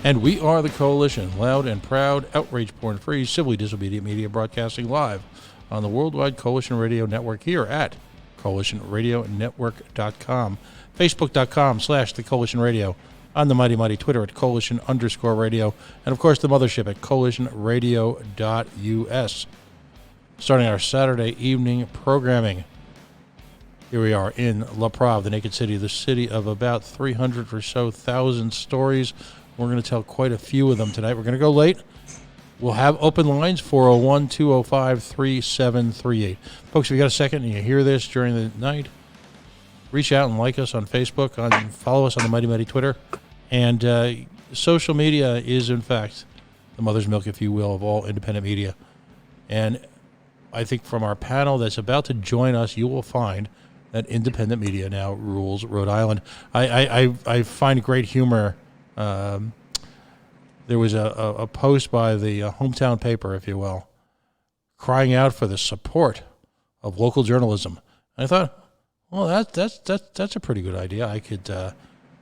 And we are the Coalition, loud and proud, outrage porn free, civilly disobedient media broadcasting live on the worldwide Coalition Radio Network here at coalitionradionetwork.com, facebook.com/the Coalition Radio, on the mighty mighty Twitter at coalition_radio, and of course the mothership at coalitionradio.us. Starting our Saturday evening programming. Here we are in La Prave, the Naked City, the city of about 300 or so thousand stories. We're going to tell quite a few of them tonight. We're going to go late. We'll have open lines, 401-205-3738. Folks, if you got a second and you hear this during the night, reach out and like us on Facebook, follow us on the mighty mighty Twitter. And social media is, in fact, the mother's milk, if you will, of all independent media. And I think from our panel that's about to join us, you will find that independent media now rules Rhode Island. I find great humor. There was a post by the hometown paper, if you will, crying out for the support of local journalism. And I thought, well, that's a pretty good idea. I could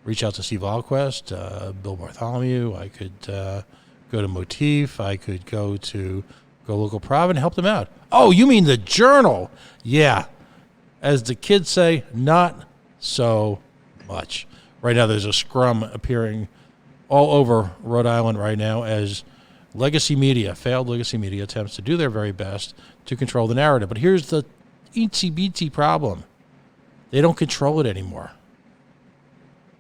reach out to Steve Alquist, Bill Bartholomew. I could go to Motif. I could go local Prov and help them out. Oh, you mean the Journal? Yeah. As the kids say, not so much. Right now there's a scrum appearing all over Rhode Island right now as failed legacy media attempts to do their very best to control the narrative. But here's the itsy-bitsy problem. They don't control it anymore.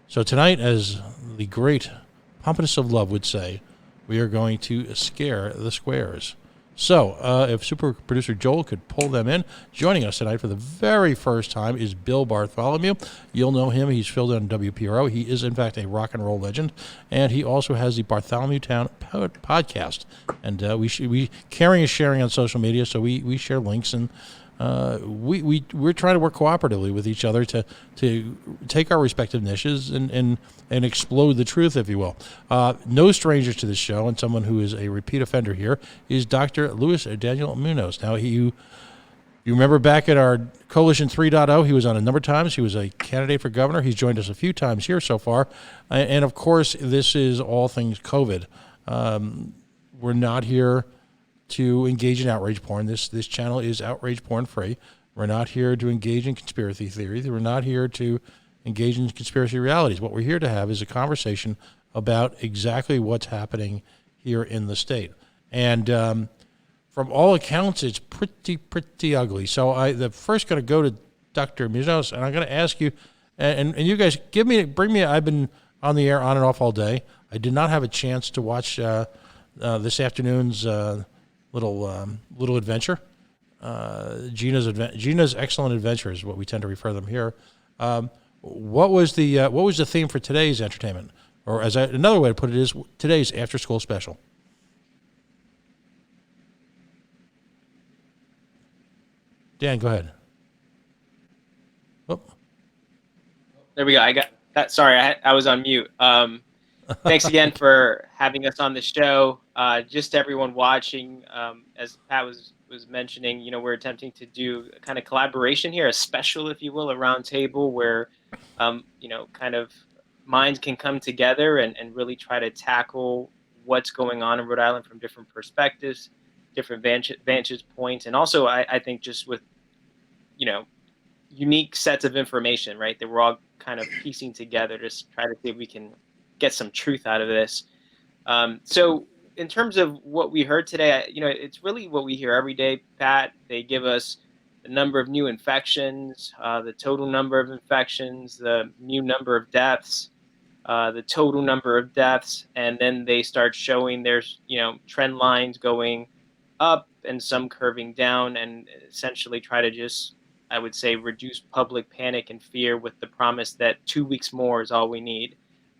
So tonight, as the great Pompatus of Love would say, we are going to scare the squares. So, if super producer Joel could pull them in, joining us tonight for the very first time is Bill Bartholomew. You'll know him. He's filled in WPRO. He is, in fact, a rock and roll legend, and he also has the Bartholomew Town podcast. And we caring is sharing on social media, so we share links, and we're trying to work cooperatively with each other to take our respective niches and explode the truth, if you will. No stranger to this show, and someone who is a repeat offender here, is Dr. Luis Daniel Munoz. Now, you remember back at our Coalition 3.0, he was on a number of times. He was a candidate for governor. He's joined us a few times here so far. And, of course, this is all things COVID. We're not here to engage in outrage porn. This channel is outrage porn free. We're not here to engage in conspiracy theories. We're not here to engage in conspiracy realities. What we're here to have is a conversation about exactly what's happening here in the state. And from all accounts, it's pretty ugly. So I'm first going to go to Dr. Munoz, and I'm going to ask you, and you guys bring me. I've been on the air on and off all day. I did not have a chance to watch this afternoon's little adventure. Gina's Excellent Adventure is what we tend to refer to them here. What was the theme for today's entertainment? Or another way to put it is today's after school special. Dan, go ahead. Oh. There we go. I got that. Sorry, I was on mute. Thanks again for having us on the show. Just everyone watching, as Pat was mentioning, we're attempting to do a kind of collaboration here, a special, if you will, a round table where, kind of minds can come together and really try to tackle what's going on in Rhode Island from different perspectives, different vantage points, and also I think just with, unique sets of information, right, that we're all kind of piecing together to try to see if we can get some truth out of this. So in terms of what we heard today, it's really what we hear every day, Pat. They give us the number of new infections, the total number of infections, the new number of deaths, the total number of deaths, and then they start showing there's, trend lines going up and some curving down, and essentially try to just, I would say, reduce public panic and fear with the promise that 2 weeks more is all we need.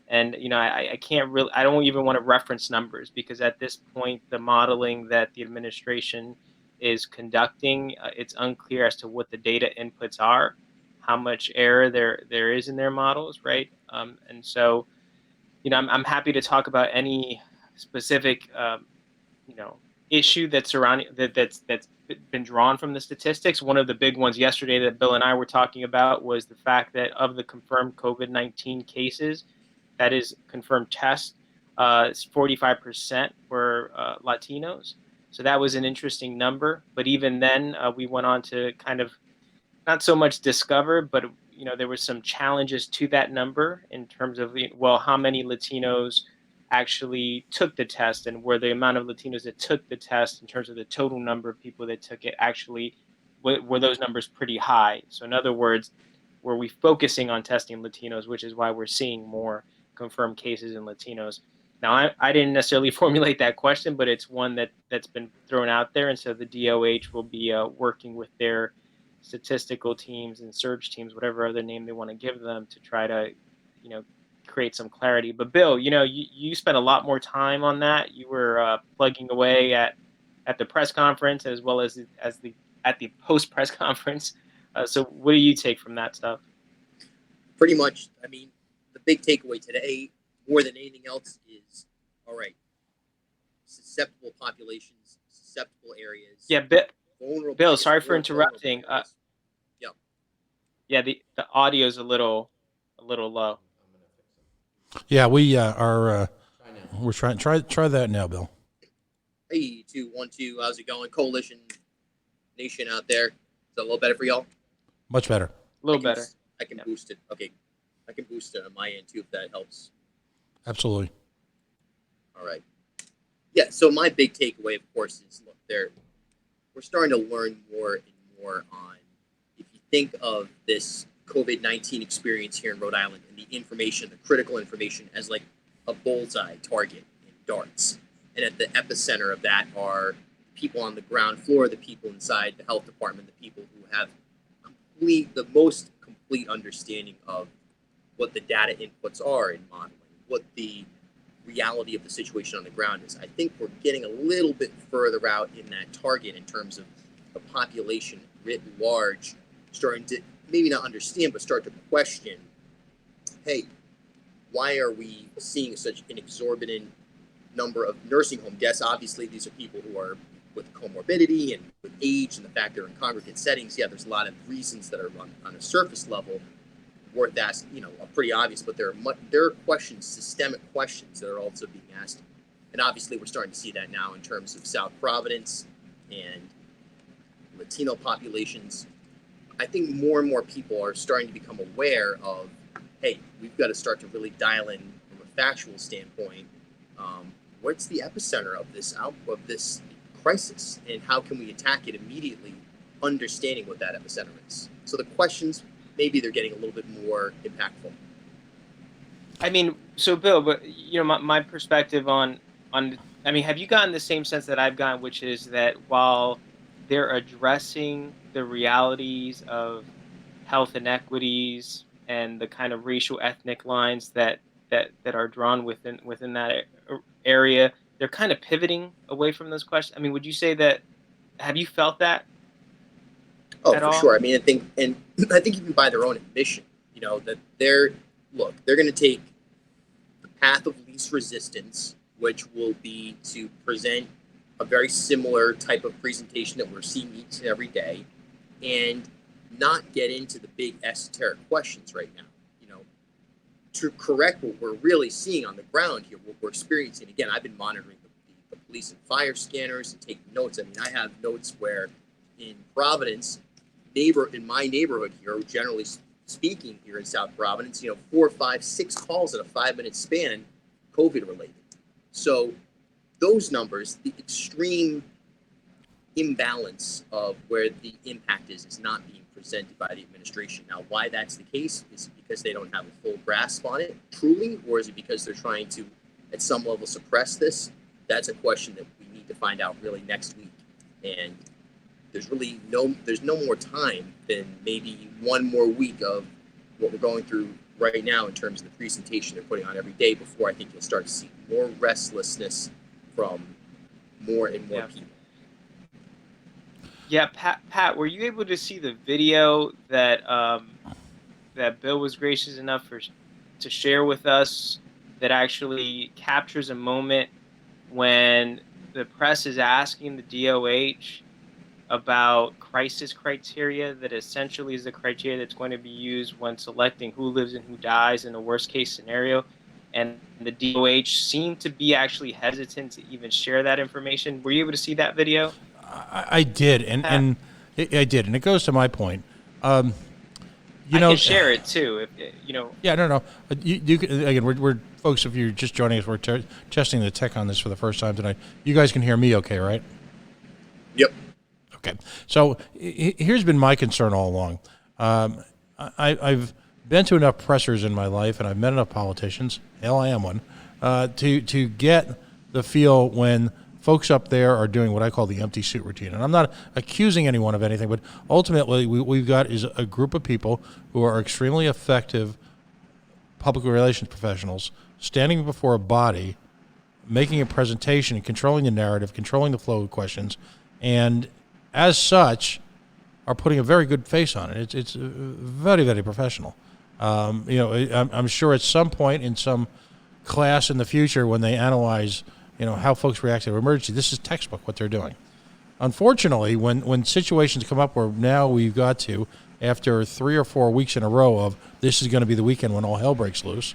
And, I can't really, I don't even want to reference numbers because at this point, the modeling that the administration is conducting, it's unclear as to what the data inputs are, how much error there is in their models, right? And so, I'm happy to talk about any specific, issue that's surrounding that's been drawn from the statistics. One of the big ones yesterday that Bill and I were talking about was the fact that of the confirmed COVID-19 cases, that is confirmed tests, 45% were Latinos. So that was an interesting number. But even then, we went on to kind of not so much discover, but there were some challenges to that number in terms of, well, how many Latinos actually took the test, and were the amount of Latinos that took the test in terms of the total number of people that took it actually were those numbers pretty high? So in other words, were we focusing on testing Latinos, which is why we're seeing more confirmed cases in Latinos? Now, I didn't necessarily formulate that question, but it's one that's been thrown out there, and so the DOH will be working with their statistical teams and search teams, whatever other name they want to give them, to try to, create some clarity. But Bill, you spent a lot more time on that. You were plugging away at the press conference as well as the at the post press conference. So what do you take from that stuff? Pretty much, I mean, the big takeaway today, more than anything else, is all right. Susceptible populations, susceptible areas. Yeah, vulnerable. Bill, sorry for interrupting. Yep. Yeah, the audio is a little low. Yeah, we are. We're trying try that now, Bill. Hey, 2, 1, 2. How's it going, Coalition Nation out there? Is that a little better for y'all? Much better. A little better. I can boost it. Okay, I can boost it on my end too if that helps. Absolutely. All right. Yeah. So my big takeaway, of course, is look, we're starting to learn more and more on. If you think of this COVID-19 experience here in Rhode Island and the information, the critical information, as like a bullseye target in darts, and at the epicenter of that are people on the ground floor, the people inside the health department, the people who have the most complete understanding of what the data inputs are in modeling, what the reality of the situation on the ground is. I think we're getting a little bit further out in that target in terms of the population writ large starting to maybe not understand, but start to question, hey, why are we seeing such an exorbitant number of nursing home deaths? Obviously, these are people who are with comorbidity and with age and the fact they're in congregate settings. Yeah, there's a lot of reasons that are on a surface level worth asking, are pretty obvious, but there are questions, systemic questions that are also being asked. And obviously we're starting to see that now in terms of South Providence and Latino populations. I think more and more people are starting to become aware of, hey, we've got to start to really dial in from a factual standpoint. What's the epicenter of this crisis, and how can we attack it immediately, understanding what that epicenter is? So the questions, maybe they're getting a little bit more impactful. I mean, so Bill, but my perspective on I mean, have you gotten the same sense that I've gotten, which is that while they're addressing the realities of health inequities and the kind of racial ethnic lines that are drawn within that area, they're kind of pivoting away from those questions? I mean, would you say that? Have you felt that? Oh, for sure. I mean, I think even by their own admission, that they're going to take the path of least resistance, which will be to present a very similar type of presentation that we're seeing each and every day, and not get into the big esoteric questions right now. To correct what we're really seeing on the ground here, what we're experiencing. Again, I've been monitoring the police and fire scanners and taking notes. I mean, I have notes where in Providence, in my neighborhood here, generally speaking here in South Providence, 4, 5, 6 calls in a 5-minute span, COVID related. So those numbers, the extreme imbalance of where the impact is not being presented by the administration. Now, why that's the case is because they don't have a full grasp on it truly, or is it because they're trying to, at some level, suppress this? That's a question that we need to find out really next week. And there's no more time than maybe one more week of what we're going through right now in terms of the presentation they're putting on every day before I think you'll start to see more restlessness from more and more people. Yeah, Pat, were you able to see the video that that Bill was gracious enough to share with us that actually captures a moment when the press is asking the DOH about crisis criteria that essentially is the criteria that's going to be used when selecting who lives and who dies in a worst case scenario? and the DOH seemed to be actually hesitant to even share that information. Were you able to see that video? I did, and I did, and it goes to my point. You I know, can share it too, if you know. yeah, no. You again, we're folks. If you're just joining us, we're testing the tech on this for the first time tonight. You guys can hear me, okay, right? Yep. Okay. So here's been my concern all along. I've been to enough pressers in my life, and I've met enough politicians. Hell, I am one. To get the feel when folks up there are doing what I call the empty suit routine. And I'm not accusing anyone of anything, but ultimately we've got is a group of people who are extremely effective public relations professionals standing before a body, making a presentation, controlling the narrative, controlling the flow of questions, and as such, are putting a very good face on it. It's very, very professional. I'm sure at some point in some class in the future when they analyze, how folks react to emergency, this is textbook what they're doing. Unfortunately, when situations come up where now we've got to, after 3 or 4 weeks in a row of this is going to be the weekend when all hell breaks loose,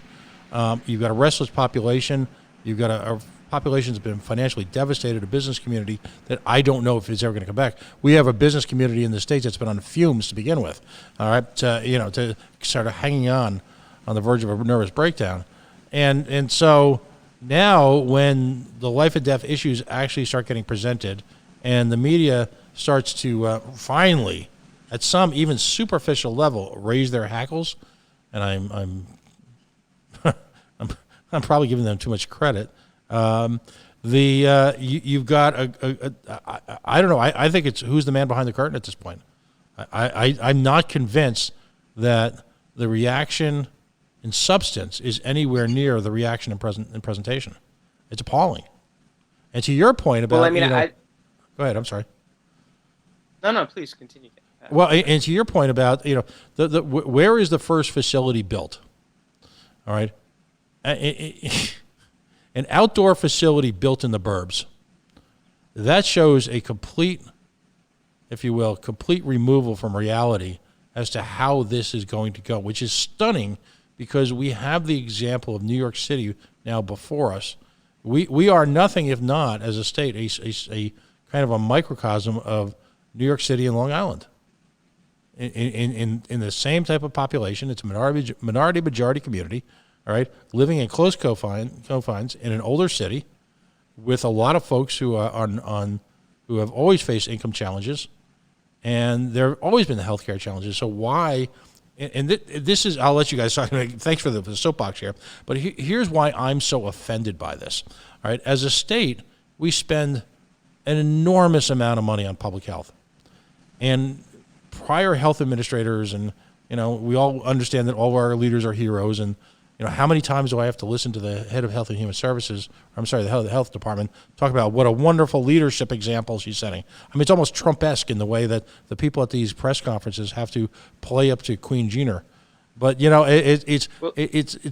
you've got a restless population, you've got a population that's been financially devastated, a business community that I don't know if it's ever going to come back. We have a business community in the States that's been on fumes to begin with, all right, to sort of hanging on the verge of a nervous breakdown. And so now when the life and death issues actually start getting presented and the media starts to finally, at some even superficial level, raise their hackles, and I'm I'm probably giving them too much credit. You've got I don't know. I think it's who's the man behind the curtain at this point. I'm not convinced that the reaction in substance is anywhere near the reaction in presentation. It's appalling. And to your point about, Well, I mean, go ahead. I'm sorry. No, please continue. Well, and to your point about, where is the first facility built? All right. An outdoor facility built in the burbs. That shows a complete, if you will, complete removal from reality as to how this is going to go, which is stunning because we have the example of New York City now before us. We are nothing if not, as a state, a kind of a microcosm of New York City and Long Island. In the same type of population, it's a minority majority community, all right, living in close confines in an older city with a lot of folks who are who have always faced income challenges, and there have always been the healthcare challenges. So why? And this is, I'll let you guys talk. Thanks for the soapbox here. But here's why I'm so offended by this. All right, as a state, we spend an enormous amount of money on public health, and prior health administrators, and we all understand that all of our leaders are heroes. And how many times do I have to listen to the head of Health and Human Services, the head of the health department, talk about what a wonderful leadership example she's setting? I mean, it's almost Trump-esque in the way that the people at these press conferences have to play up to Queen Jenner. But it's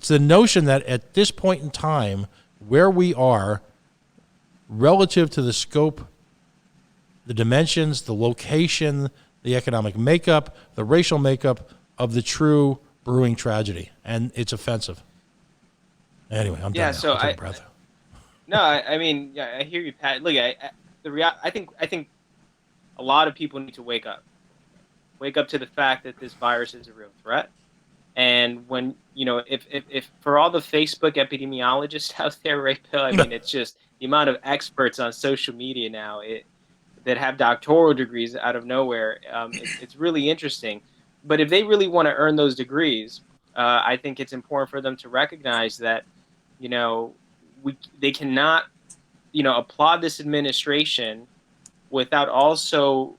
the notion that at this point in time, where we are, relative to the scope, the dimensions, the location, the economic makeup, the racial makeup of the true brewing tragedy, and it's offensive. Anyway, I'm done now. So I'll take a breath. I mean, I hear you, Pat. Look, I think a lot of people need to wake up to the fact that this virus is a real threat. And when if for all the Facebook epidemiologists out there, right, Bill? I mean, it's just the amount of experts on social media now that have doctoral degrees out of nowhere. It's really interesting. But if they really want to earn those degrees, I think it's important for them to recognize that, they cannot, applaud this administration without also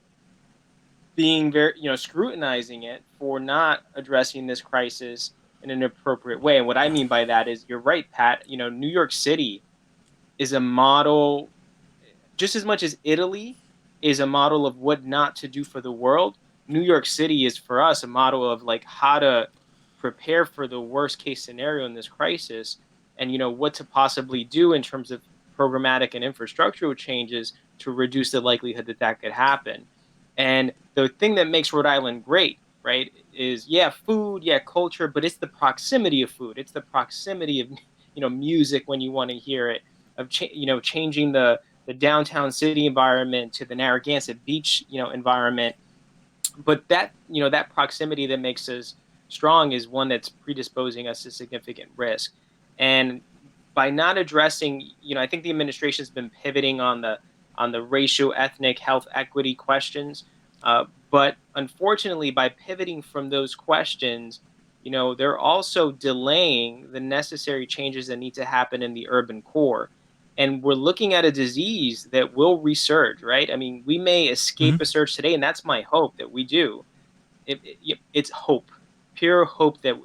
being very, scrutinizing it for not addressing this crisis in an appropriate way. And what I mean by that is, you're right, Pat. New York City is a model, just as much as Italy is a model of what not to do for the world. New York City is for us a model of how to prepare for the worst case scenario in this crisis, and what to possibly do in terms of programmatic and infrastructural changes to reduce the likelihood that could happen. And the thing that makes Rhode Island great, right, is food, culture, but it's the proximity of food. It's the proximity of music when you want to hear it, of changing the downtown city environment to the Narragansett Beach environment. But that proximity that makes us strong is one that's predisposing us to significant risk. And by not addressing, I think the administration has been pivoting on the racial, ethnic, health equity questions. But unfortunately, by pivoting from those questions, they're also delaying the necessary changes that need to happen in the urban core. And we're looking at a disease that will resurge, right? I mean, we may escape Mhm. a surge today, and that's my hope that we do. It's hope, pure hope that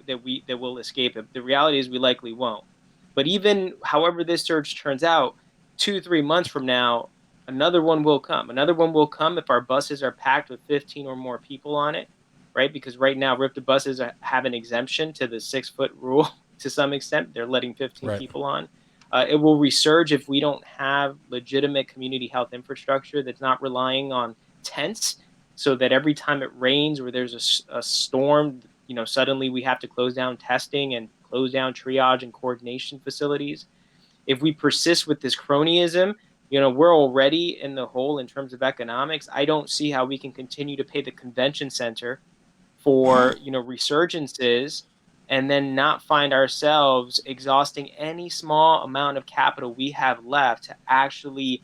we'll escape it. The reality is we likely won't. But even however this surge turns out, 2 3 months from now, another one will come. Another one will come if our buses are packed with 15 or more people on it, right? Because right now, RIPTA buses have an exemption to the 6 foot rule to some extent. They're letting 15 Right. people on. It will resurge if we don't have legitimate community health infrastructure that's not relying on tents, so that every time it rains or there's a storm, suddenly we have to close down testing and close down triage and coordination facilities. If we persist with this cronyism, we're already in the hole in terms of economics. I don't see how we can continue to pay the convention center for, resurgences, and then not find ourselves exhausting any small amount of capital we have left to actually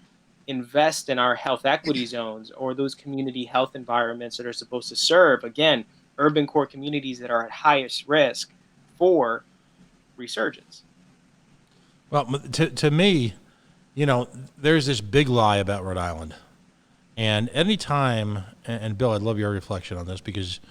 invest in our health equity zones or those community health environments that are supposed to serve, again, urban core communities that are at highest risk for resurgence. Well, to me, there's this big lie about Rhode Island. And anytime, and Bill, I'd love your reflection on this because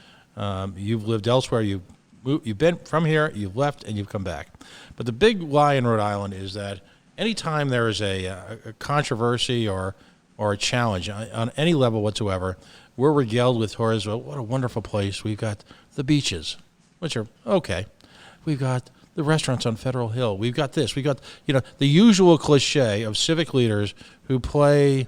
you've lived elsewhere. You've been from here, you've left, and you've come back. But the big lie in Rhode Island is that anytime there is a controversy or a challenge on any level whatsoever, we're regaled with stories. Well, what a wonderful place. We've got the beaches, which are okay. We've got the restaurants on Federal Hill. We've got this. We've got, the usual cliche of civic leaders who play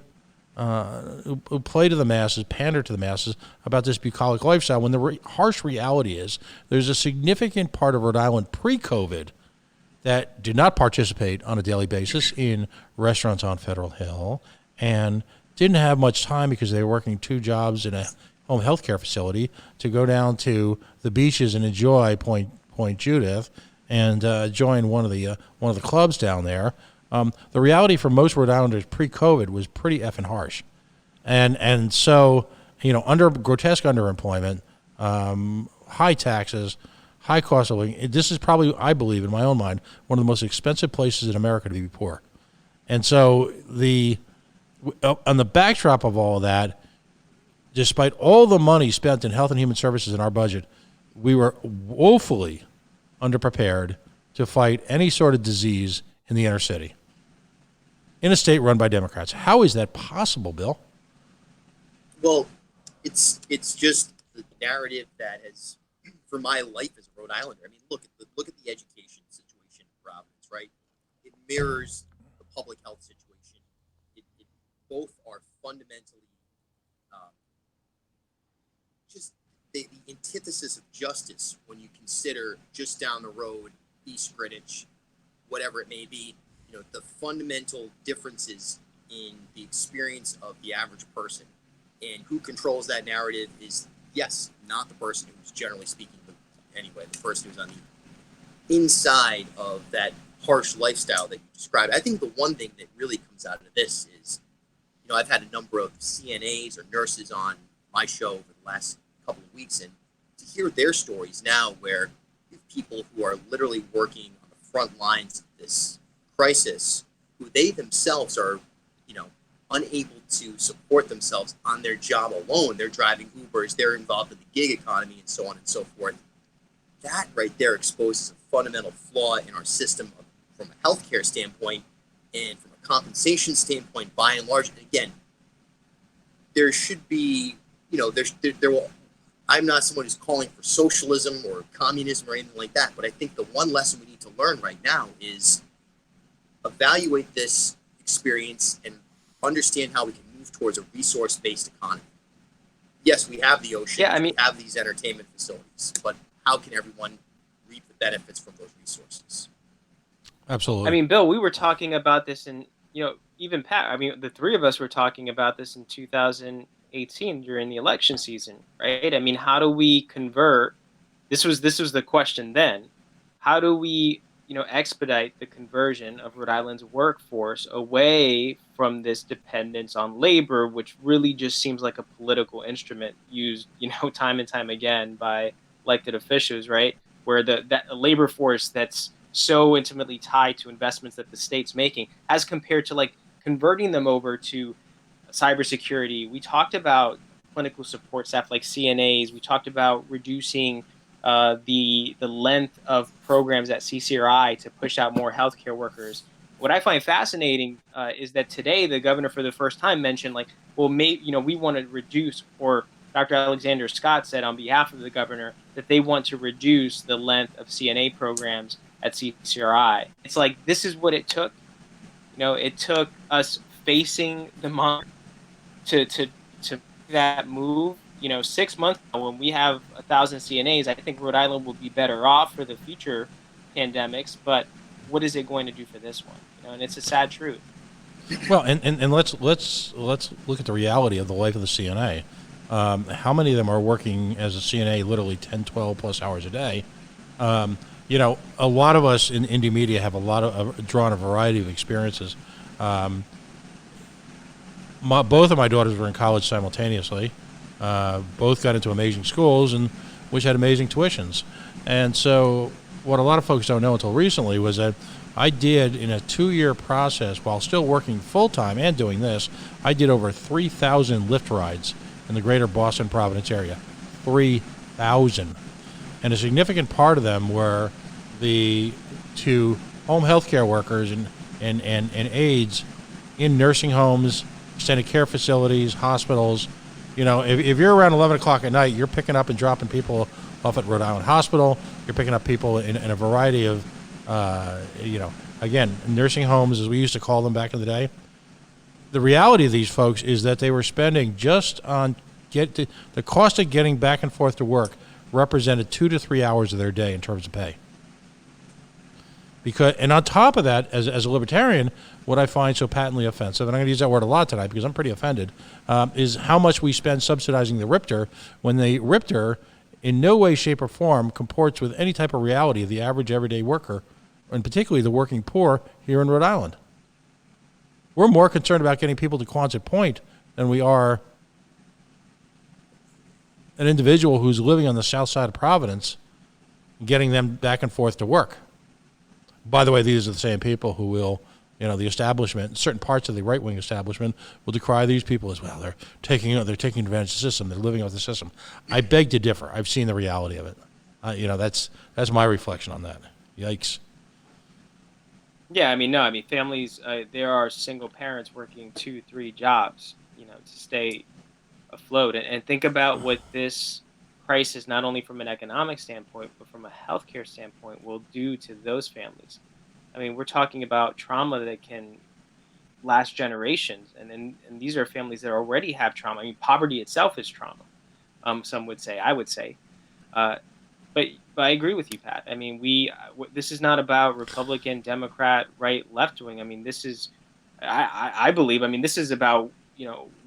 to the masses, pander to the masses about this bucolic lifestyle, when the harsh reality is there's a significant part of Rhode Island pre-COVID that did not participate on a daily basis in restaurants on Federal Hill and didn't have much time because they were working 2 jobs in a home health care facility to go down to the beaches and enjoy Point Judith and join one of the clubs down there. The reality for most Rhode Islanders pre-COVID was pretty effing harsh. And so, under grotesque underemployment, high taxes, high cost of living, this is probably, I believe, in my own mind, one of the most expensive places in America to be poor. And so on the backdrop of all of that, despite all the money spent in health and human services in our budget, we were woefully underprepared to fight any sort of disease in the inner city, in a state run by Democrats. How is that possible, Bill? Well, it's just the narrative that has, for my life as a Rhode Islander. I mean, look at the education situation in Providence, right? It mirrors the public health situation. It both are fundamentally just the antithesis of justice when you consider just down the road, East Greenwich, whatever it may be. The fundamental differences in the experience of the average person, and who controls that narrative is, yes, not the person who's generally speaking, but anyway, the person who's on the inside of that harsh lifestyle that you described. I think the one thing that really comes out of this is, I've had a number of CNAs or nurses on my show over the last couple of weeks, and to hear their stories now, where you have people who are literally working on the front lines of this crisis, who they themselves are, unable to support themselves on their job alone. They're driving Ubers, they're involved in the gig economy, and so on and so forth. That right there exposes a fundamental flaw in our system from a healthcare standpoint and from a compensation standpoint, by and large. And again, there should be, there will. I'm not someone who's calling for socialism or communism or anything like that, but I think the one lesson we need to learn right now is evaluate this experience and understand how we can move towards a resource-based economy. Yes, we have the ocean, we have these entertainment facilities, but how can everyone reap the benefits from those resources? Absolutely. I mean, Bill, we were talking about this in, even Pat, I mean, the three of us were talking about this in 2018 during the election season, right? I mean, how do we convert? This was the question then. How do we, expedite the conversion of Rhode Island's workforce away from this dependence on labor, which really just seems like a political instrument used, time and time again by elected officials, right? Where that labor force that's so intimately tied to investments that the state's making, as compared to like converting them over to cybersecurity. We talked about clinical support staff like CNAs. We talked about reducing the length of programs at CCRI to push out more healthcare workers. What I find fascinating is that today the governor, for the first time, mentioned like, well, maybe we want to reduce, or Dr. Alexander Scott said on behalf of the governor that they want to reduce the length of CNA programs at CCRI. It's like this is what it took. It took us facing the monster to make that move. 6 months now, when we have 1,000 CNAs, I think Rhode Island will be better off for the future pandemics. But what is it going to do for this one? And it's a sad truth. Well, and let's look at the reality of the life of the CNA. How many of them are working as a CNA literally 10, 12 plus hours a day? A lot of us in indie media have drawn a variety of experiences. Both of my daughters were in college simultaneously. Both got into amazing schools and which had amazing tuitions. And so what a lot of folks don't know until recently was that I did, in a 2-year process, while still working full-time and doing this, I did over 3,000 Lyft rides in the greater Boston, Providence area. 3,000. And a significant part of them were to home health care workers and aides in nursing homes, extended care facilities, hospitals. If you're around 11 o'clock at night, you're picking up and dropping people off at Rhode Island Hospital. You're picking up people in a variety of, again, nursing homes, as we used to call them back in the day. The reality of these folks is that they were spending just on the cost of getting back and forth to work represented 2 to 3 hours of their day in terms of pay. And on top of that, as a libertarian, what I find so patently offensive, and I'm going to use that word a lot tonight because I'm pretty offended, is how much we spend subsidizing the RIPTR when the RIPTR in no way, shape, or form comports with any type of reality of the average everyday worker, and particularly the working poor here in Rhode Island. We're more concerned about getting people to Quonset Point than we are an individual who's living on the south side of Providence, getting them back and forth to work. By the way, these are the same people who will, the establishment, certain parts of the right-wing establishment will decry these people as well. They're taking advantage of the system. They're living off the system. I beg to differ. I've seen the reality of it. That's my reflection on that. Yikes. Yeah, no, families. There are single parents working 2, 3 jobs, to stay afloat, and think about what this crisis, not only from an economic standpoint, but from a healthcare standpoint, will do to those families. We're talking about trauma that can last generations, and these are families that already have trauma. Poverty itself is trauma. Some would say, I would say, but I agree with you, Pat. This is not about Republican, Democrat, right, left wing. This is, I believe. This is about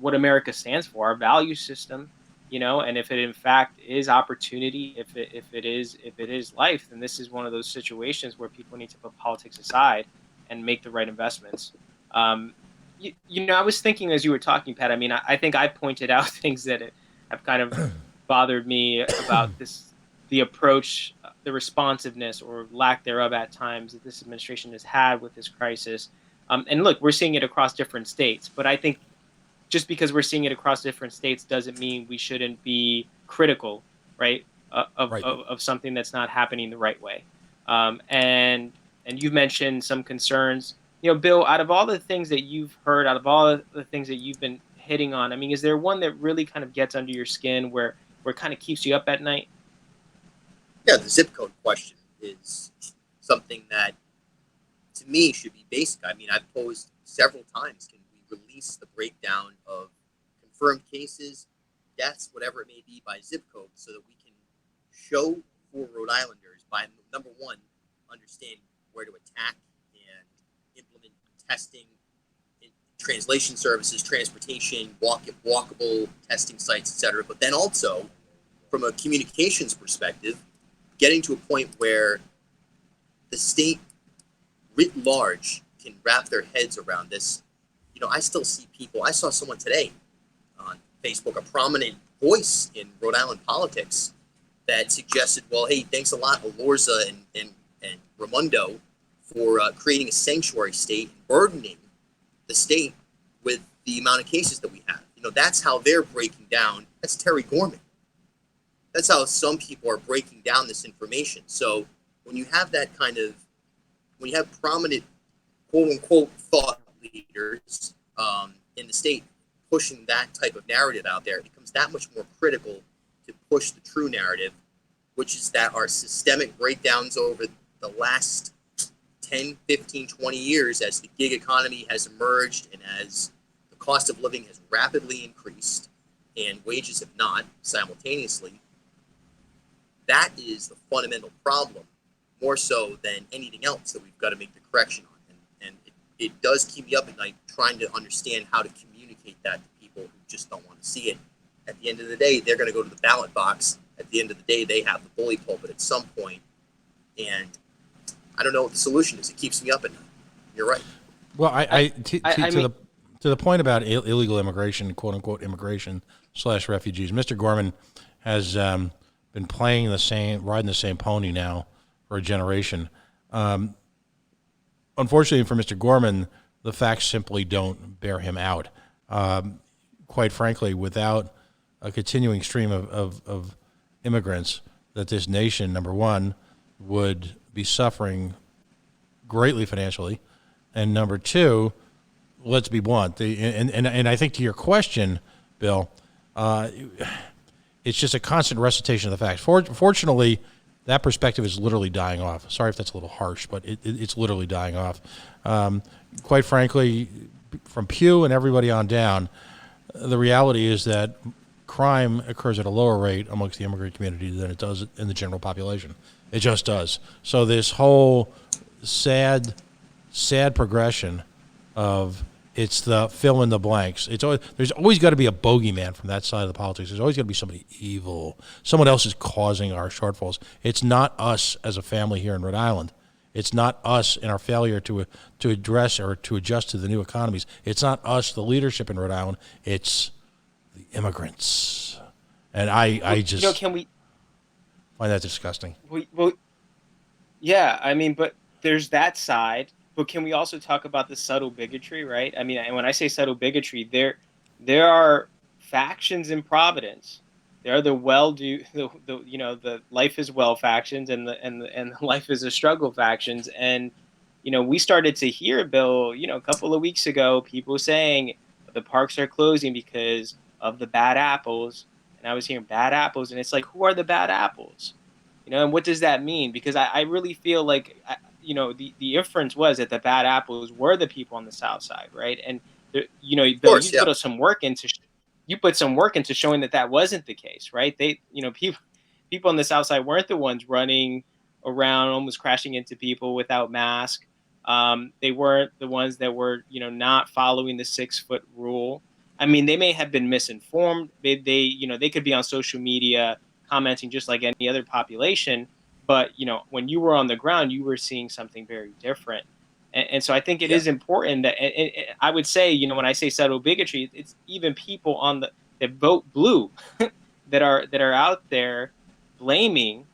what America stands for, our value system. And if it in fact is opportunity, if it is life, then this is one of those situations where people need to put politics aside and make the right investments. I was thinking as you were talking, Pat. I think I pointed out things that have kind of bothered me about the approach, the responsiveness or lack thereof at times that this administration has had with this crisis. And look, we're seeing it across different states, but I think just because we're seeing it across different states doesn't mean we shouldn't be critical, right, of something that's not happening the right way. And you've mentioned some concerns. Bill, out of all the things that you've heard, out of all the things that you've been hitting on, is there one that really kind of gets under your skin where it kind of keeps you up at night? Yeah, the zip code question is something that, to me, should be basic. I've posed several times, can we release the breakdown of confirmed cases, deaths, whatever it may be, by zip code so that we can show for Rhode Islanders by, number one, understand where to attack testing, translation services, transportation, walkable testing sites, etc. But then also, from a communications perspective, getting to a point where the state writ large can wrap their heads around this. I still see people. I saw someone today on Facebook, a prominent voice in Rhode Island politics, that suggested, well, hey, thanks a lot, Alorza and Raimondo, for creating a sanctuary state and burdening the state with the amount of cases that we have. That's how they're breaking down. That's Terry Gorman. That's how some people are breaking down this information. So when you have that when you have prominent quote unquote thought leaders in the state pushing that type of narrative out there, it becomes that much more critical to push the true narrative, which is that our systemic breakdowns over the last 10, 15, 20 years, as the gig economy has emerged and as the cost of living has rapidly increased and wages have not simultaneously, that is the fundamental problem, more so than anything else that we've got to make the correction on. And it does keep me up at night trying to understand how to communicate that to people who just don't want to see it. At the end of the day, they're going to go to the ballot box. At the end of the day, they have the bully pulpit at some point. And I don't know what the solution is. It keeps me up at night. You're right. Well, to the point about illegal immigration, quote unquote immigration / refugees, Mr. Gorman has been riding the same pony now for a generation. Unfortunately for Mr. Gorman, the facts simply don't bear him out. Quite frankly, without a continuing stream of immigrants, that this nation, number one, would be suffering greatly financially, and number two, let's be blunt, and I think to your question, Bill, it's just a constant recitation of the facts. Fortunately, that perspective is literally dying off. Sorry if that's a little harsh, but it's literally dying off. Quite frankly, from Pew and everybody on down, the reality is that crime occurs at a lower rate amongst the immigrant community than it does in the general population. It just does. So this whole sad progression of it's the fill in the blanks. There's always got to be a bogeyman from that side of the politics. There's always got to be somebody evil. Someone else is causing our shortfalls. It's not us as a family here in Rhode Island. It's not us in our failure to address or to adjust to the new economies. It's not us, the leadership in Rhode Island. It's the immigrants. And I just can we find that disgusting. Well, yeah, I mean, but there's that side. But can we also talk about the subtle bigotry, right? I mean, and when I say subtle bigotry, there are factions in Providence. There are the life is well factions and the life is a struggle factions. And we started to hear, Bill, a couple of weeks ago, people saying the parks are closing because of the bad apples. And I was hearing bad apples, and it's like, who are the bad apples? And what does that mean? Because I really feel like the inference was that the bad apples were the people on the South Side, right? And Bill, you put some work into showing that wasn't the case, right? People on the South Side weren't the ones running around almost crashing into people without masks. They weren't the ones that were not following the 6-foot rule. I mean, they may have been misinformed. They could be on social media commenting just like any other population. But, when you were on the ground, you were seeing something very different. And so I think it is important that I would say, when I say subtle bigotry, it's even people that vote blue that are out there blaming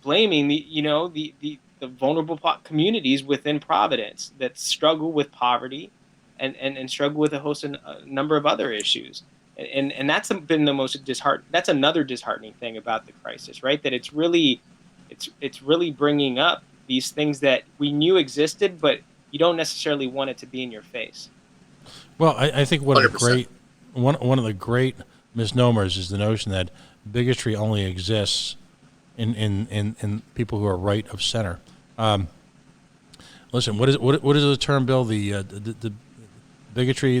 the vulnerable communities within Providence that struggle with poverty and struggle with a number of other issues. And that's been the most that's another disheartening thing about the crisis, right? That it's really bringing up these things that we knew existed, but you don't necessarily want it to be in your face. Well, I think one of the great misnomers is the notion that bigotry only exists in people who are right of center. Listen, what is the term, Bill? The bigotry,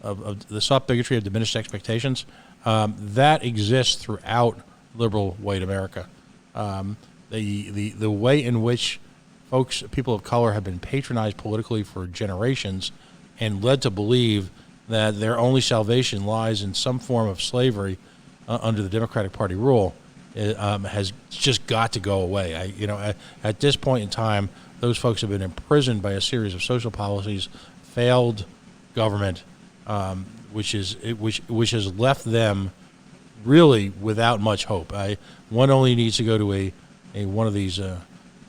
of the soft bigotry of diminished expectations, that exists throughout liberal white America. The way in which people of color have been patronized politically for generations and led to believe that their only salvation lies in some form of slavery under the Democratic Party rule, has just got to go away. At this point in time, those folks have been imprisoned by a series of social policies, failed government, which has left them really without much hope. One only needs to go to one of these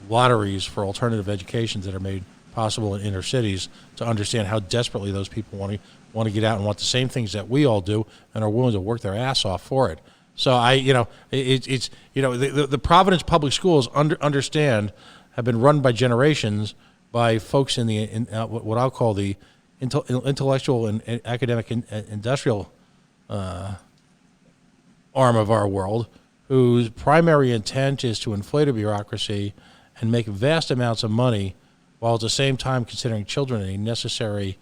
lotteries for alternative educations that are made possible in inner cities to understand how desperately those people want to get out and want the same things that we all do and are willing to work their ass off for it. So the Providence public schools understand have been run by generations by folks in what I'll call the intellectual and academic industrial arm of our world, whose primary intent is to inflate a bureaucracy and make vast amounts of money, while at the same time considering children a necessary,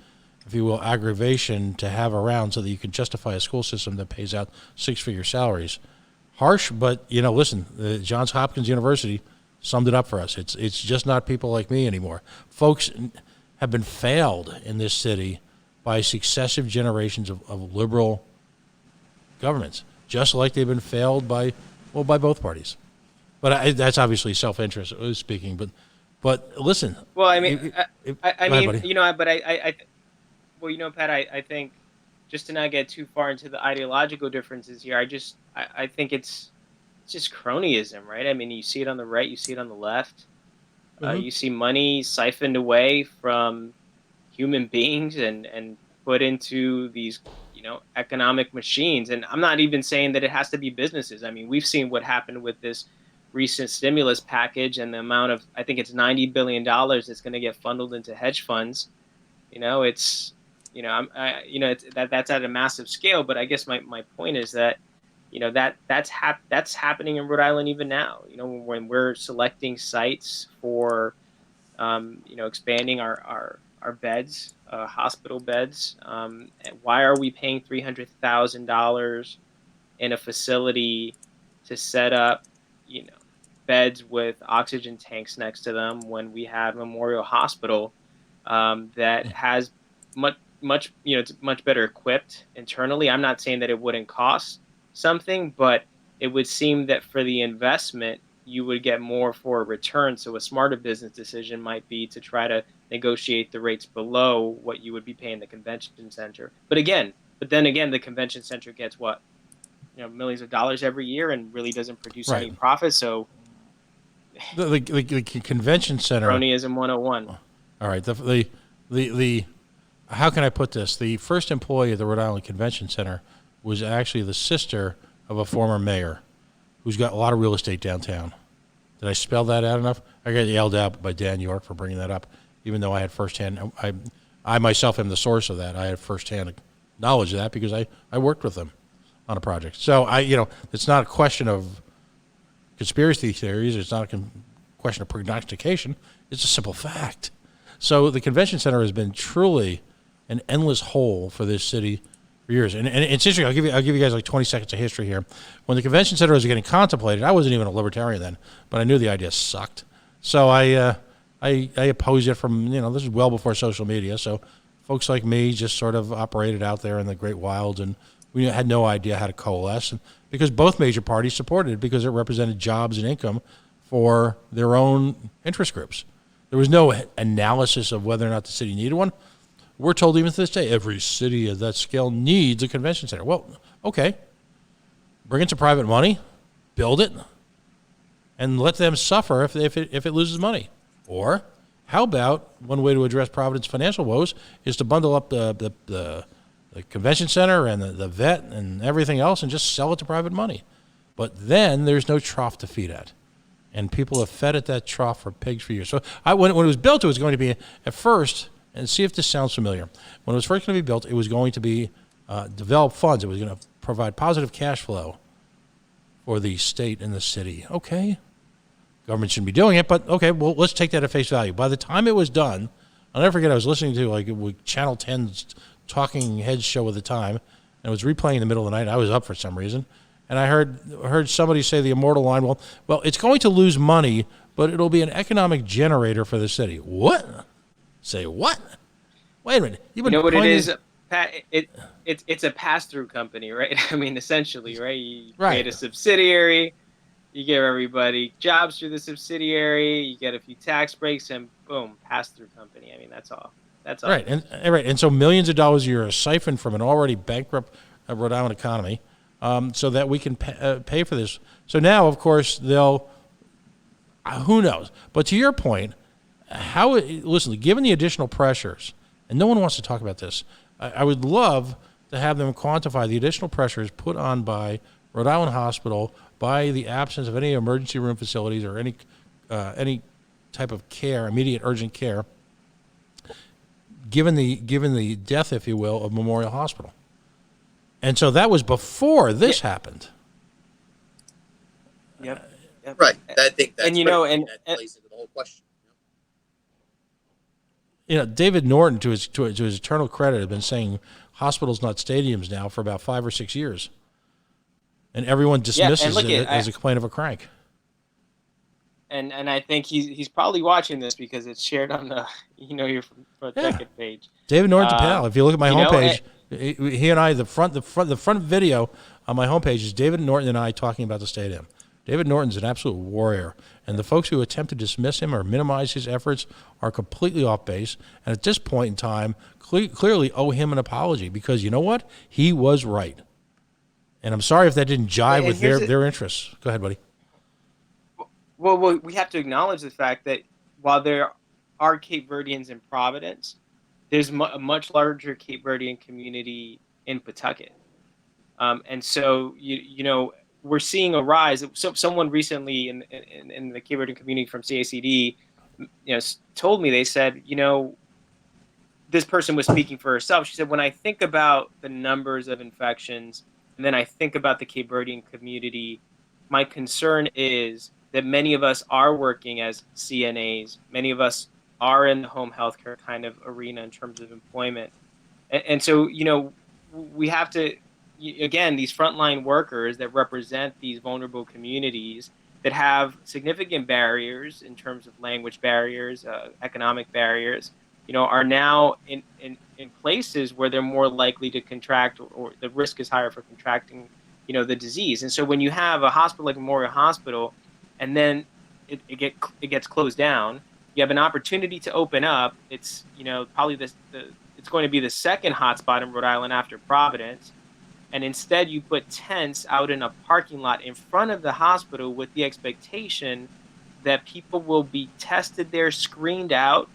if you will, aggravation to have around so that you can justify a school system that pays out six-figure salaries. Harsh, but, listen, Johns Hopkins University summed it up for us. It's just not people like me anymore. Folks have been failed in this city by successive generations of liberal governments, just like they've been failed by both parties. But that's obviously self-interest speaking. But listen. Well, I mean, Pat, I think just to not get too far into the ideological differences here, I think it's just cronyism, right? I mean, you see it on the right, you see it on the left. Mm-hmm. You see money siphoned away from human beings and put into these, economic machines. And I'm not even saying that it has to be businesses. I mean, we've seen what happened with this recent stimulus package and the amount of, I think it's $90 billion that's going to get funneled into hedge funds. That's at a massive scale. But I guess my point is that, that's happening in Rhode Island even now. When we're selecting sites for, expanding our beds, hospital beds. Why are we paying $300,000 in a facility to set up, beds with oxygen tanks next to them when we have Memorial Hospital that has it's much better equipped internally? I'm not saying that it wouldn't cost something, but it would seem that for the investment, you would get more for a return. So a smarter business decision might be to try to negotiate the rates below what you would be paying the convention center. But then again, the convention center gets what? Millions of dollars every year and really doesn't produce any profit. So the convention center. Cronyism 101. All right. The how can I put this? The first employee of the Rhode Island Convention Center was actually the sister of a former mayor who's got a lot of real estate downtown. Did I spell that out enough? I got yelled out by Dan York for bringing that up, even though I had firsthand. I myself am the source of that. I had firsthand knowledge of that because I worked with them on a project. So it's not a question of conspiracy theories. It's not a question of prognostication. It's a simple fact. So the convention center has been truly an endless hole for this city for years. And it's interesting. I'll give you guys like 20 seconds of history here. When the convention center was getting contemplated, I wasn't even a libertarian then, but I knew the idea sucked. So I opposed it from, this is well before social media. So folks like me just sort of operated out there in the great wilds, and we had no idea how to coalesce. And because both major parties supported it because it represented jobs and income for their own interest groups. There was no analysis of whether or not the city needed one. We're told even to this day, every city of that scale needs a convention center. Well, okay. Bring in some private money, build it, and let them suffer if it loses money. Or how about one way to address Providence financial woes is to bundle up the convention center and the vet and everything else and just sell it to private money. But then there's no trough to feed at. And people have fed at that trough for pigs for years. So when it was built, it was going to be, at first, and see if this sounds familiar. When it was first going to be built, it was going to be develop funds. It was going to provide positive cash flow for the state and the city. Okay. Government shouldn't be doing it, but okay, well, let's take that at face value. By the time it was done, I'll never forget, I was listening to Channel 10's Talking Heads show at the time, and it was replaying in the middle of the night. I was up for some reason. And I heard somebody say the immortal line, well, it's going to lose money, but it'll be an economic generator for the city. What? Say what? Wait a minute. You've You been know what it pointing- is, Pat? It's a pass-through company, right? I mean, essentially, right? You Right. create a subsidiary, you give everybody jobs through the subsidiary, you get a few tax breaks, and boom, pass-through company. I mean, that's all. That's all. Right, and so millions of dollars a year are siphoned from an already bankrupt Rhode Island economy, so that we can pay for this. So now, of course, they'll. Who knows? But to your point, listen, given the additional pressures, and no one wants to talk about this, I would love to have them quantify the additional pressures put on by Rhode Island Hospital by the absence of any emergency room facilities or any type of care, immediate urgent care, given the death, if you will, of Memorial Hospital. And so that was before this happened. Yep. Right. I think that's And, you know, critical. and- that plays into the whole question. You know, David Norton, to his eternal credit, has been saying hospitals, not stadiums, now for about 5 or 6 years, and everyone dismisses it as a complaint of a crank. And I think he's probably watching this because it's shared on the your POTaxpayer page. David Norton's a pal. If you look at my homepage, it, he and I, the front video on my homepage is David Norton and I talking about the stadium. David Norton's an absolute warrior, and the folks who attempt to dismiss him or minimize his efforts are completely off base, and at this point in time clearly owe him an apology, because you know what? He was right. And I'm sorry if that didn't jive with their interests. Go ahead, buddy. Well, we have to acknowledge the fact that while there are Cape Verdeans in Providence, there's a much larger Cape Verdean community in Pawtucket. And so, we're seeing a rise. So someone recently in the Cape Verdean community from CACD, told me, they said, this person was speaking for herself. She said, when I think about the numbers of infections, and then I think about the Cape Verdean community, my concern is that many of us are working as CNAs. Many of us are in the home healthcare kind of arena in terms of employment. And so, we have to, again, these frontline workers that represent these vulnerable communities that have significant barriers in terms of language barriers, economic barriers, are now in places where they're more likely to contract, or the risk is higher for contracting, the disease. And so when you have a hospital like Memorial Hospital, and then it gets closed down, you have an opportunity to open up. It's probably it's going to be the second hotspot in Rhode Island after Providence. And instead you put tents out in a parking lot in front of the hospital with the expectation that people will be tested there, screened out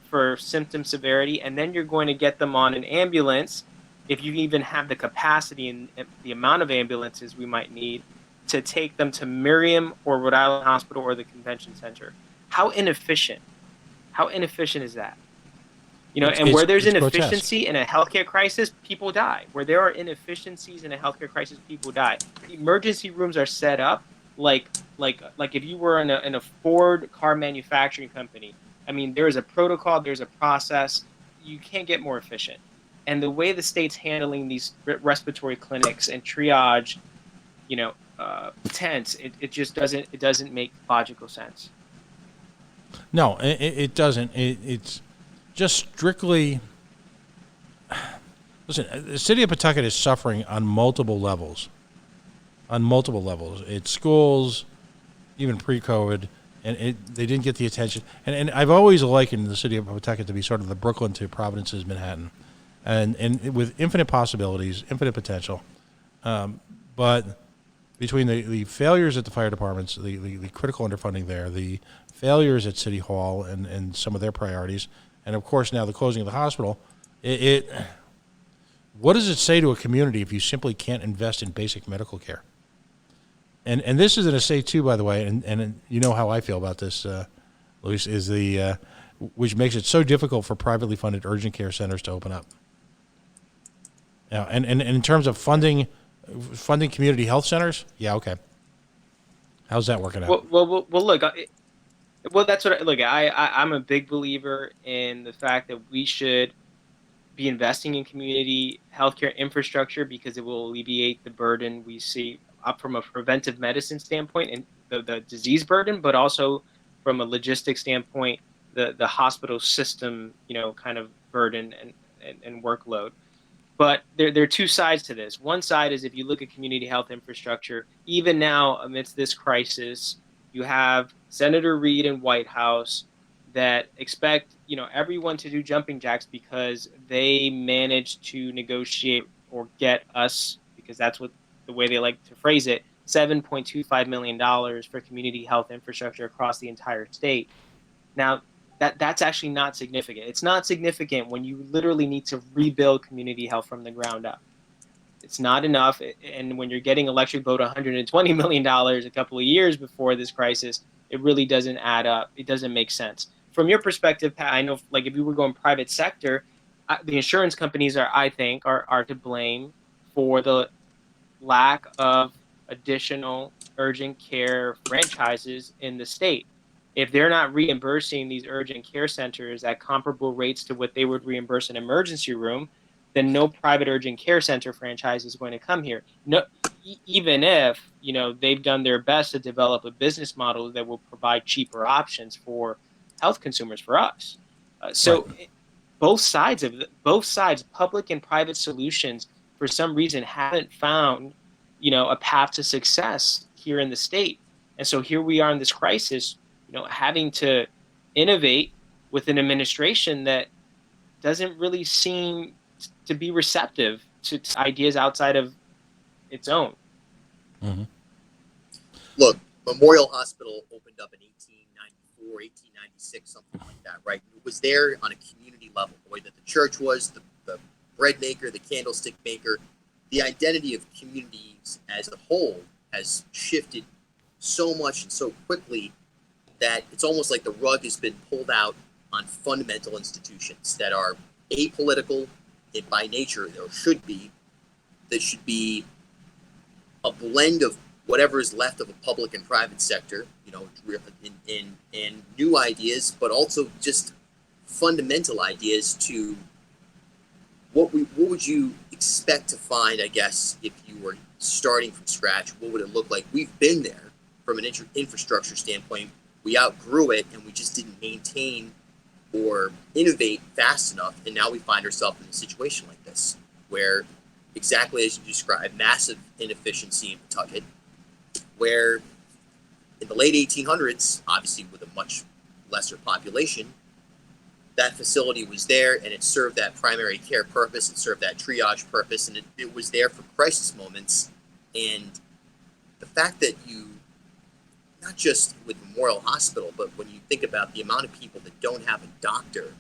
for symptom severity, and then you're going to get them on an ambulance, if you even have the capacity and the amount of ambulances we might need, to take them to Miriam or Rhode Island Hospital or the convention center. How inefficient is that? And where there's inefficiency in a healthcare crisis, people die. Where there are inefficiencies in a healthcare crisis, people die. Emergency rooms are set up like if you were in a Ford car manufacturing company. I mean, there is a protocol, there's a process. You can't get more efficient. And the way the state's handling these respiratory clinics and triage, tents, it just doesn't make logical sense. No, it doesn't. It's just strictly. Listen, the city of Pawtucket is suffering on multiple levels. It's schools, even pre-COVID, and they didn't get the attention. And I've always likened the city of Pawtucket to be sort of the Brooklyn to Providence's Manhattan, and with infinite possibilities, infinite potential, but between the failures at the fire departments, the critical underfunding there, the failures at City Hall and some of their priorities, and of course now the closing of the hospital, what does it say to a community if you simply can't invest in basic medical care? And this is an estate too, by the way, and you know how I feel about this, Luis, is which makes it so difficult for privately funded urgent care centers to open up. Now, and in terms of funding community health centers, yeah, okay. How's that working out? Well, look. That's what I'm a big believer in the fact that we should be investing in community healthcare infrastructure, because it will alleviate the burden we see up from a preventive medicine standpoint and the disease burden, but also from a logistics standpoint, the hospital system, kind of burden and workload. But there are two sides to this. One side is if you look at community health infrastructure, even now amidst this crisis, you have Senator Reid and White House that expect everyone to do jumping jacks because they managed to negotiate or get us, because that's what the way they like to phrase it, $7.25 million for community health infrastructure across the entire state. Now, that's actually not significant. It's not significant when you literally need to rebuild community health from the ground up. It's not enough. And when you're getting electric boat $120 million a couple of years before this crisis, it really doesn't add up. It doesn't make sense. From your perspective, Pat, I know, like, if you were going private sector, the insurance companies I think are to blame for the lack of additional urgent care franchises in the state. If they're not reimbursing these urgent care centers at comparable rates to what they would reimburse an emergency room, then no private urgent care center franchise is going to come here. No, even if they've done their best to develop a business model that will provide cheaper options for health consumers, for us. Right. Both sides, public and private solutions, for some reason haven't found a path to success here in the state. And so here we are in this crisis, having to innovate with an administration that doesn't really seem to be receptive to ideas outside of its own. Mm-hmm. Look, Memorial Hospital opened up in 1894, 1896, something like that, right? It was there on a community level, the way that the church was, the bread maker, the candlestick maker. The identity of communities as a whole has shifted so much and so quickly that it's almost like the rug has been pulled out on fundamental institutions that are apolitical by nature, or should be. That should be a blend of whatever is left of a public and private sector, in new ideas, but also just fundamental ideas to what would you expect to find, I guess, if you were starting from scratch? What would it look like? We've been there from an infrastructure standpoint. We outgrew it, and we just didn't maintain or innovate fast enough, and now we find ourselves in a situation like this, where, exactly as you described, massive inefficiency in Pawtucket, where in the late 1800s, obviously with a much lesser population, that facility was there, and it served that primary care purpose, it served that triage purpose, and it was there for crisis moments. And the fact that not just with Memorial Hospital, but when you think about the amount of people that don't have a doctor,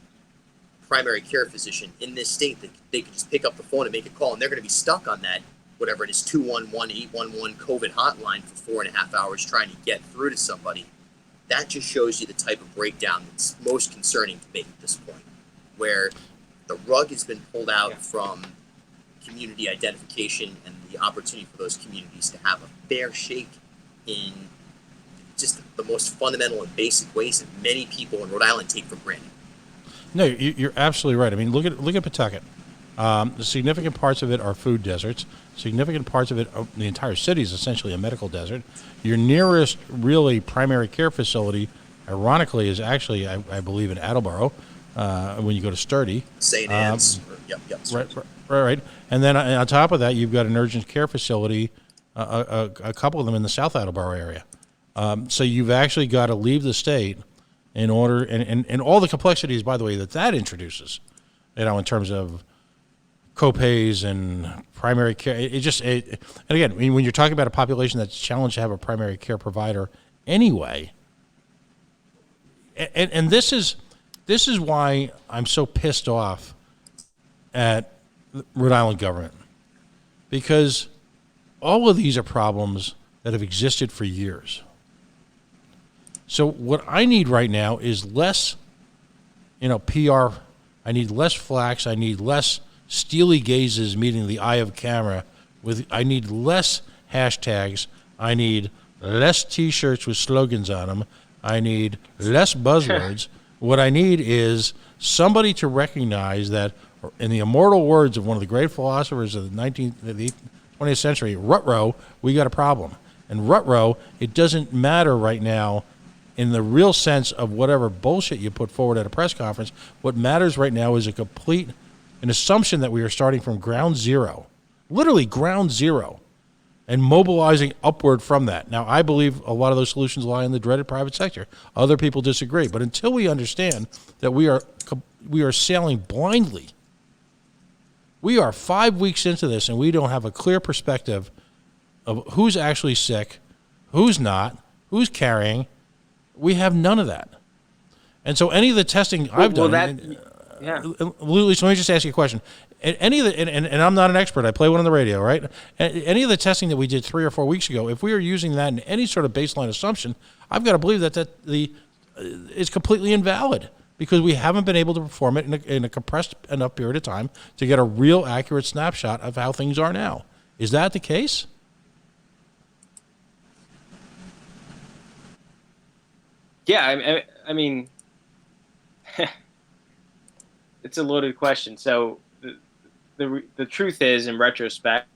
primary care physician in this state, that they could just pick up the phone and make a call, and they're going to be stuck on that, whatever it is, 211-811 COVID hotline for 4.5 hours trying to get through to somebody. That just shows you the type of breakdown that's most concerning to me at this point, where the rug has been pulled out from community identification and the opportunity for those communities to have a fair shake in just the most fundamental and basic ways that many people in Rhode Island take for granted. No, you're absolutely right. I mean, look at Pawtucket. The significant parts of it are food deserts. Significant parts of it, the entire city is essentially a medical desert. Your nearest really primary care facility, ironically, is actually, I believe, in Attleboro, when you go to Sturdy. St. Anne's. Right. And then on top of that, you've got an urgent care facility, a couple of them in the South Attleboro area. So you've actually got to leave the state in order, and all the complexities, by the way, that introduces, in terms of co-pays and primary care. And again, when you're talking about a population that's challenged to have a primary care provider anyway, and this is why I'm so pissed off at Rhode Island government, because all of these are problems that have existed for years. So what I need right now is less, PR. I need less flax. I need less steely gazes meeting the eye of camera. I need less hashtags. I need less T-shirts with slogans on them. I need less buzzwords. What I need is somebody to recognize that, in the immortal words of one of the great philosophers of the 20th century, Rutrow, we got a problem. And Rutrow, it doesn't matter right now in the real sense of whatever bullshit you put forward at a press conference. What matters right now is an assumption that we are starting from ground zero, literally ground zero, and mobilizing upward from that. Now, I believe a lot of those solutions lie in the dreaded private sector. Other people disagree. But until we understand that we are sailing blindly, we are 5 weeks into this, and we don't have a clear perspective of who's actually sick, who's not, who's carrying. We have none of that. And so any of the testing I've done... Yeah. Lily, so let me just ask you a question. Any of the, and I'm not an expert, I play one on the radio, right? Any of the testing that we did 3 or 4 weeks ago, if we are using that in any sort of baseline assumption, I've got to believe that is completely invalid, because we haven't been able to perform it in a compressed enough period of time to get a real accurate snapshot of how things are now. Is that the case? Yeah, I mean, it's a loaded question. So the truth is, in retrospect,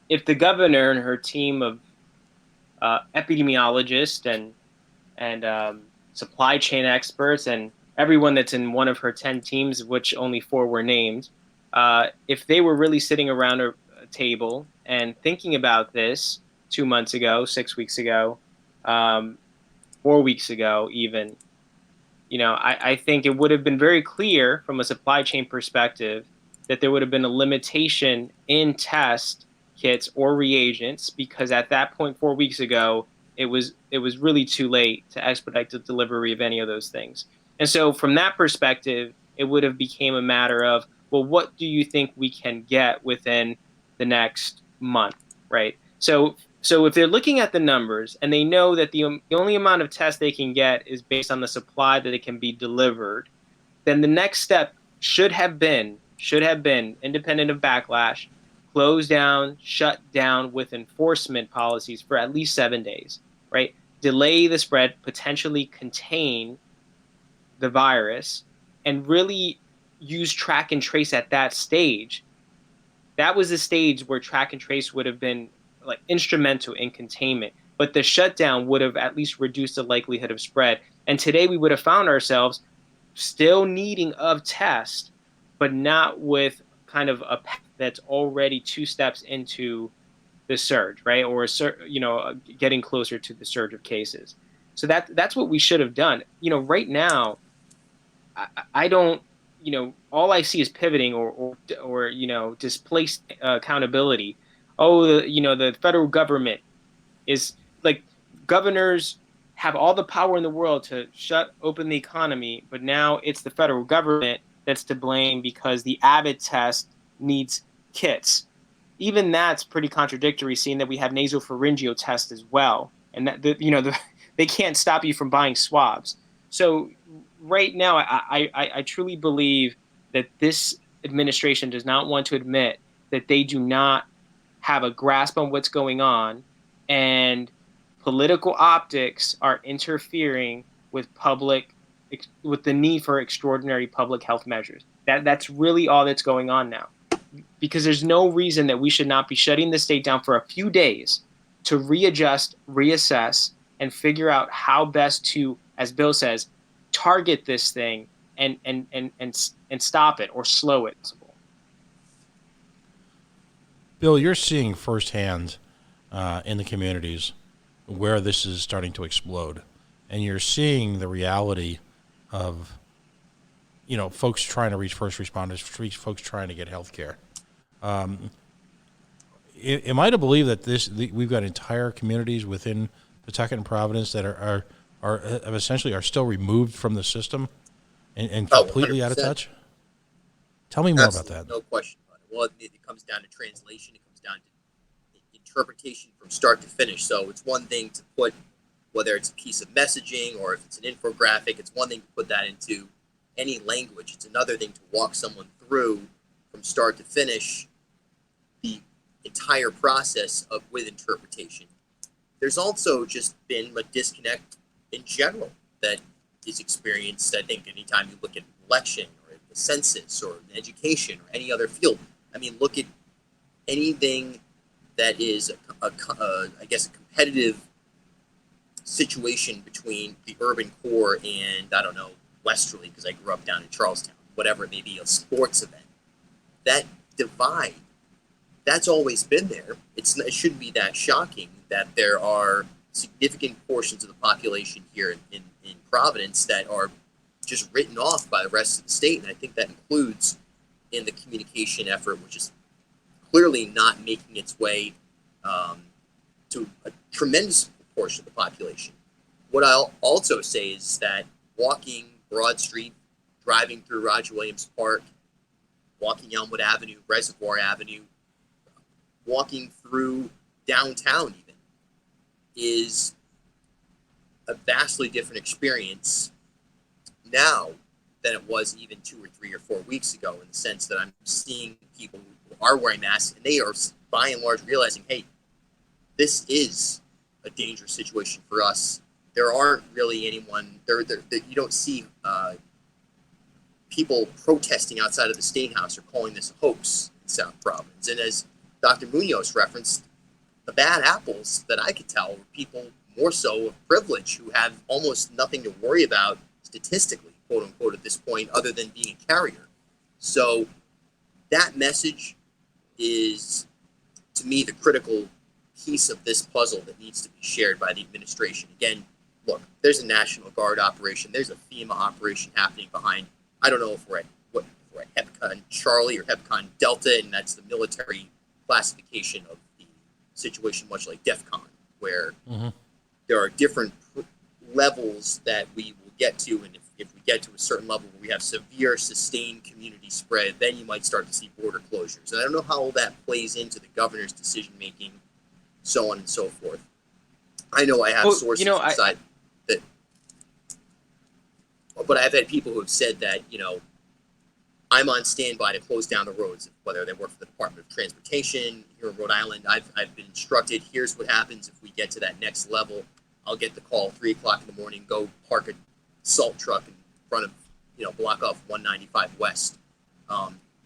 if the governor and her team of epidemiologists and supply chain experts and everyone that's in one of her 10 teams, of which only 4 were named, if they were really sitting around a table and thinking about this 2 months ago, 6 weeks ago, 4 weeks ago even, I think it would have been very clear from a supply chain perspective that there would have been a limitation in test kits or reagents, because at that point 4 weeks ago, it was really too late to expedite the delivery of any of those things. And so from that perspective, it would have became a matter of, well, what do you think we can get within the next month, right? So if they're looking at the numbers and they know that the only amount of tests they can get is based on the supply that it can be delivered, then the next step should have been independent of backlash, close down, shut down with enforcement policies for at least 7 days, right? Delay the spread, potentially contain the virus, and really use track and trace at that stage. That was the stage where track and trace would have been like instrumental in containment, but the shutdown would have at least reduced the likelihood of spread. And today we would have found ourselves still needing of test, but not with kind of a path that's already 2 steps into the surge, right? Or getting closer to the surge of cases. So that's what we should have done. Right now, I don't. All I see is pivoting or displaced accountability. Oh, the federal government is like, governors have all the power in the world to shut open the economy, but now it's the federal government that's to blame because the Abbott test needs kits. Even that's pretty contradictory, seeing that we have nasopharyngeal tests as well, and that they can't stop you from buying swabs. So right now, I truly believe that this administration does not want to admit that they do not have a grasp on what's going on, and political optics are interfering with the need for extraordinary public health measures. That's really all that's going on now, because there's no reason that we should not be shutting the state down for a few days to readjust, reassess, and figure out how best to, as Bill says, target this thing and stop it or slow it. Bill, you're seeing firsthand in the communities where this is starting to explode, and you're seeing the reality of, folks trying to reach first responders, folks trying to get health care. Am I to believe that we've got entire communities within Pawtucket and Providence that are essentially still removed from the system and completely out of touch? Tell me more Absolutely, about that. No question about it. Well, it comes down to translation. It comes down to interpretation from start to finish. So it's one thing to put, whether it's a piece of messaging or if it's an infographic, it's one thing to put that into any language. It's another thing to walk someone through from start to finish the entire process with interpretation. There's also just been a disconnect in general that is experienced, I think, anytime you look at an election or the census or education or any other field. I mean, look at anything that is, I guess, a competitive situation between the urban core and, I don't know, Westerly, because I grew up down in Charlestown, whatever it may be, a sports event. That divide, that's always been there. It shouldn't be that shocking that there are significant portions of the population here in Providence that are just written off by the rest of the state. And I think that includes in the communication effort, which is clearly not making its way to a tremendous portion of the population. What I'll also say is that walking Broad Street, driving through Roger Williams Park, walking Elmwood Avenue, Reservoir Avenue, walking through downtown even, is a vastly different experience now than it was even 2 or 3 or 4 weeks ago, in the sense that I'm seeing people who are wearing masks and they are by and large realizing, hey, this is a dangerous situation for us. There aren't really anyone there. You don't see people protesting outside of the State House or calling this a hoax in South Providence. And as Dr. Munoz referenced, the bad apples that I could tell were people more so of privilege who have almost nothing to worry about statistically, quote unquote, at this point, other than being a carrier. So that message is, to me, the critical piece of this puzzle that needs to be shared by the administration. Again, look, there's a National Guard operation, there's a FEMA operation happening behind. I don't know if we're at HEPCON Charlie or HEPCON Delta, and that's the military classification of the situation, much like DEFCON, where there are different levels that we will get to, and if we get to a certain level where we have severe, sustained community spread, then you might start to see border closures. And I don't know how all that plays into the governor's decision-making, so on and so forth. I know I have sources inside that, but I've had people who have said that, I'm on standby to close down the roads, whether they work for the Department of Transportation here in Rhode Island. I've been instructed, here's what happens if we get to that next level. I'll get the call 3 o'clock in the morning, go park a salt truck in front of, block off 195 West.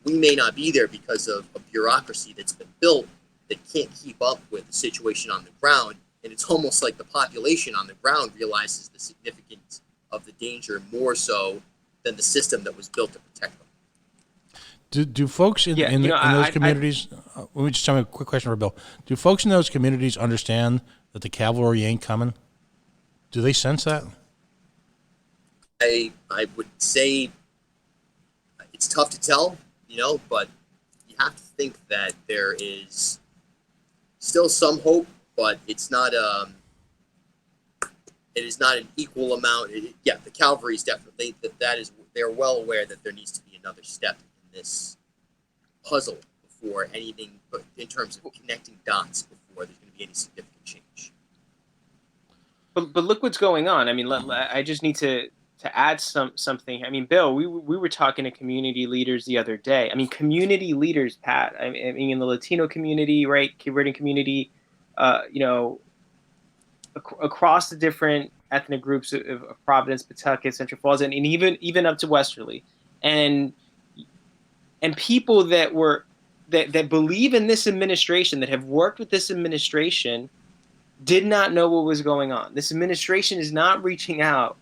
We may not be there because of a bureaucracy that's been built that can't keep up with the situation on the ground. And it's almost like the population on the ground realizes the significance of the danger more so than the system that was built to protect them. Do folks in those communities, let me just tell me a quick question for Bill. Do folks in those communities understand that the cavalry ain't coming? Do they sense that? I would say it's tough to tell, but you have to think that there is still some hope, but it's not it is not an equal amount. The cavalry is definitely they're well aware that there needs to be another step in this puzzle before anything, but in terms of connecting dots before there's going to be any significant change. But look what's going on. I mean, I just need to add something. I mean, Bill, we were talking to community leaders the other day. I mean, community leaders, Pat. I mean, in the Latino community, right, Caribbean community, across the different ethnic groups of Providence, Pawtucket, Central Falls, and even up to Westerly, and people that believe in this administration, that have worked with this administration, did not know what was going on. This administration is not reaching out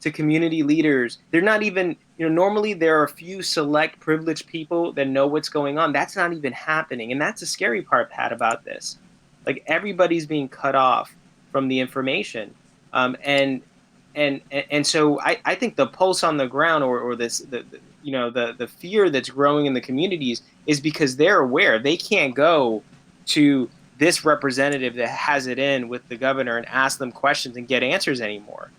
to community leaders. They're not even, normally there are a few select privileged people that know what's going on. That's not even happening. And that's the scary part, Pat, about this. Like, everybody's being cut off from the information. And so I think the pulse on the ground, or this, the fear that's growing in the communities, is because they're aware they can't go to this representative that has it in with the governor and ask them questions and get answers anymore.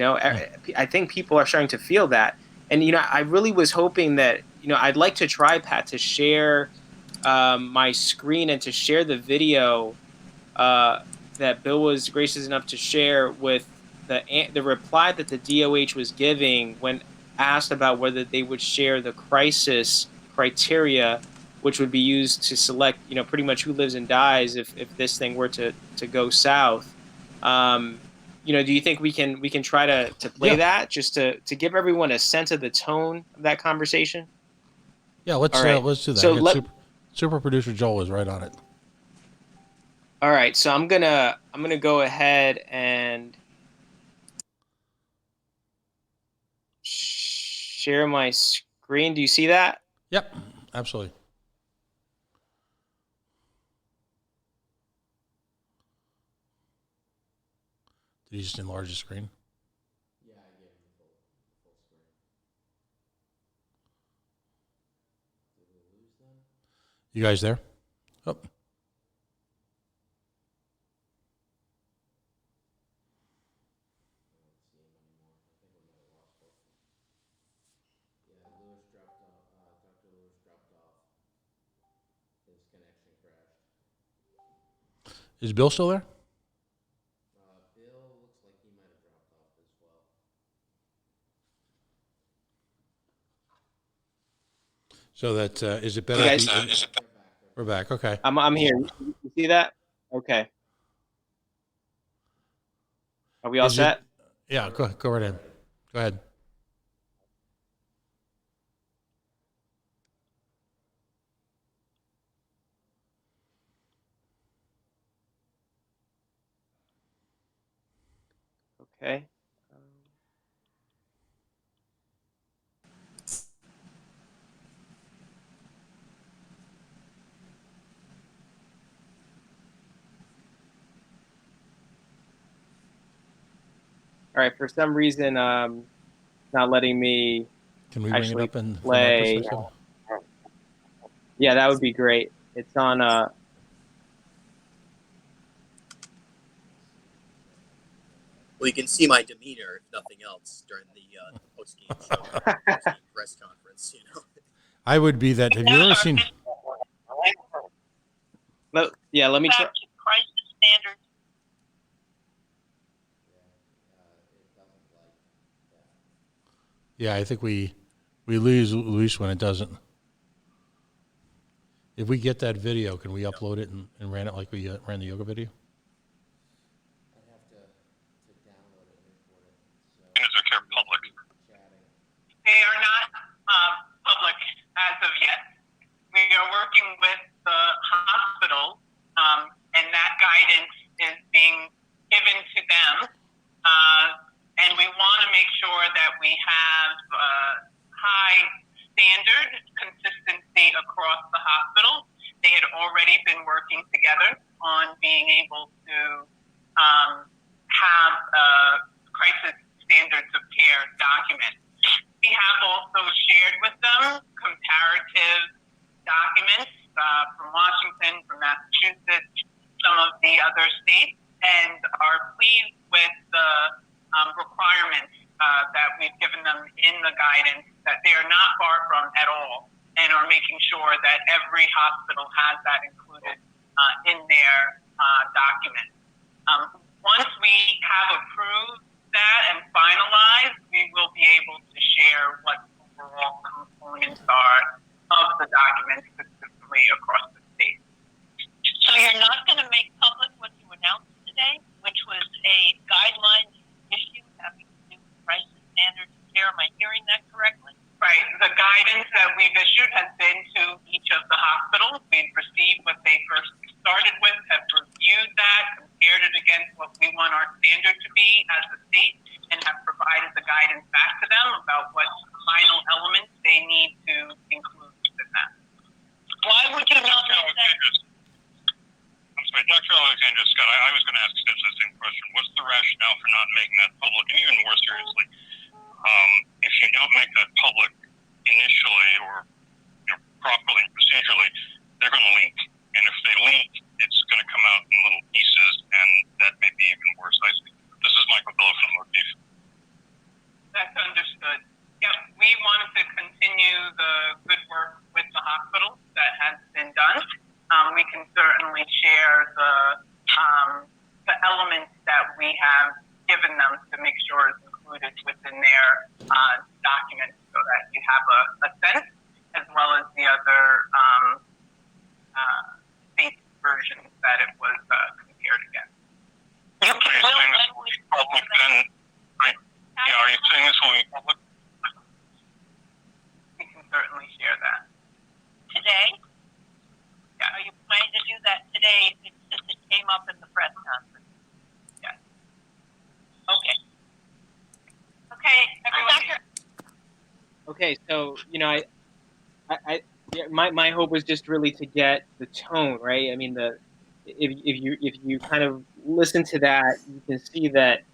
I think people are starting to feel that. And, I really was hoping that, I'd like to try, Pat, to share my screen and to share the video that Bill was gracious enough to share with the reply that the DOH was giving when asked about whether they would share the crisis criteria, which would be used to select, pretty much who lives and dies if this thing were to go south. Do you think we can try to play that just to give everyone a sense of the tone of that conversation? Yeah, let's do that. So super producer Joel is right on it. All right, so I'm gonna go ahead and share my screen. Do you see that? Yep, absolutely. Did you just enlarge the screen? Yeah, I gave him the full screen. Did we lose them? You guys there? Oh, I don't see him anymore. I think we might have lost both of them. Yeah, Lewis dropped off. Dr. Lewis dropped off. His connection crashed. is Bill still there? Bill looks like he might have dropped off as well. So that is it better? You if guys- you- we're back. Okay. I'm here. You see that? Okay. Are we all Is it- set? Yeah. Go right ahead. Go ahead. Okay. All right. For some reason, it's not letting me. Can we bring it Actually up in play. from our perspective? Yeah, that would be great. It's on. Well, you can see my demeanor, if nothing else, during the post-game show, post-game press conference. I would be that. Have you ever seen? Yeah, let me try. Back to crisis standards. It doesn't like that. Yeah, I think we lose Luis when it doesn't. If we get that video, can we upload it and ran it like we ran the yoga video? I'd have to download it and import it. So They're public. chatting. They are not public as of yet. We are working with the hospital, and that guidance is being given to them. And we want to make sure that we have high standard consistency across the hospital. They had already been working together on being able to have crisis standards of care document. We have also shared with them comparative documents from Washington, from Massachusetts, some of the other states, and are pleased with the requirements that we've given them in the guidance, that they are not far from at all, and are making sure that every hospital has that included in their document. Once we have approved that and finalized, we will be able to share what overall components are of the document specifically across the state. So you're not going to make public what you announced today, which was a guideline issue having to do with crisis standards of care. Am I hearing that correctly? Right. The guidance that we've issued has been to each of the hospitals. We've received what they first started with, have reviewed that, compared it against what we want our standard to be as a state, and have provided the guidance back to them about what final elements they need to include within that. Why would you not make that? I'm sorry, Dr. Alexander Scott, I was going to ask essentially the same question. What's the rationale for not making that public? And even more seriously, if you don't make that public initially or properly and procedurally, they're going to leak. And if they leak, it's going to come out in little pieces, and that may be even worse. This is Michael Billa from Motif. That's understood. Yep, we wanted to continue the good work with the hospital that has been done. We can certainly share the elements that we have given them to make sure it's included within their document, so that you have a sense, as well as the other state versions that it was compared against. Are you saying this will be public then? Yeah, are you saying this will be public? We can certainly share that. Today? Yeah. Are you planning to do that today? Since it came up Okay, so yeah, my hope was just really to get the tone right. I mean, if you kind of listen to that, you can see that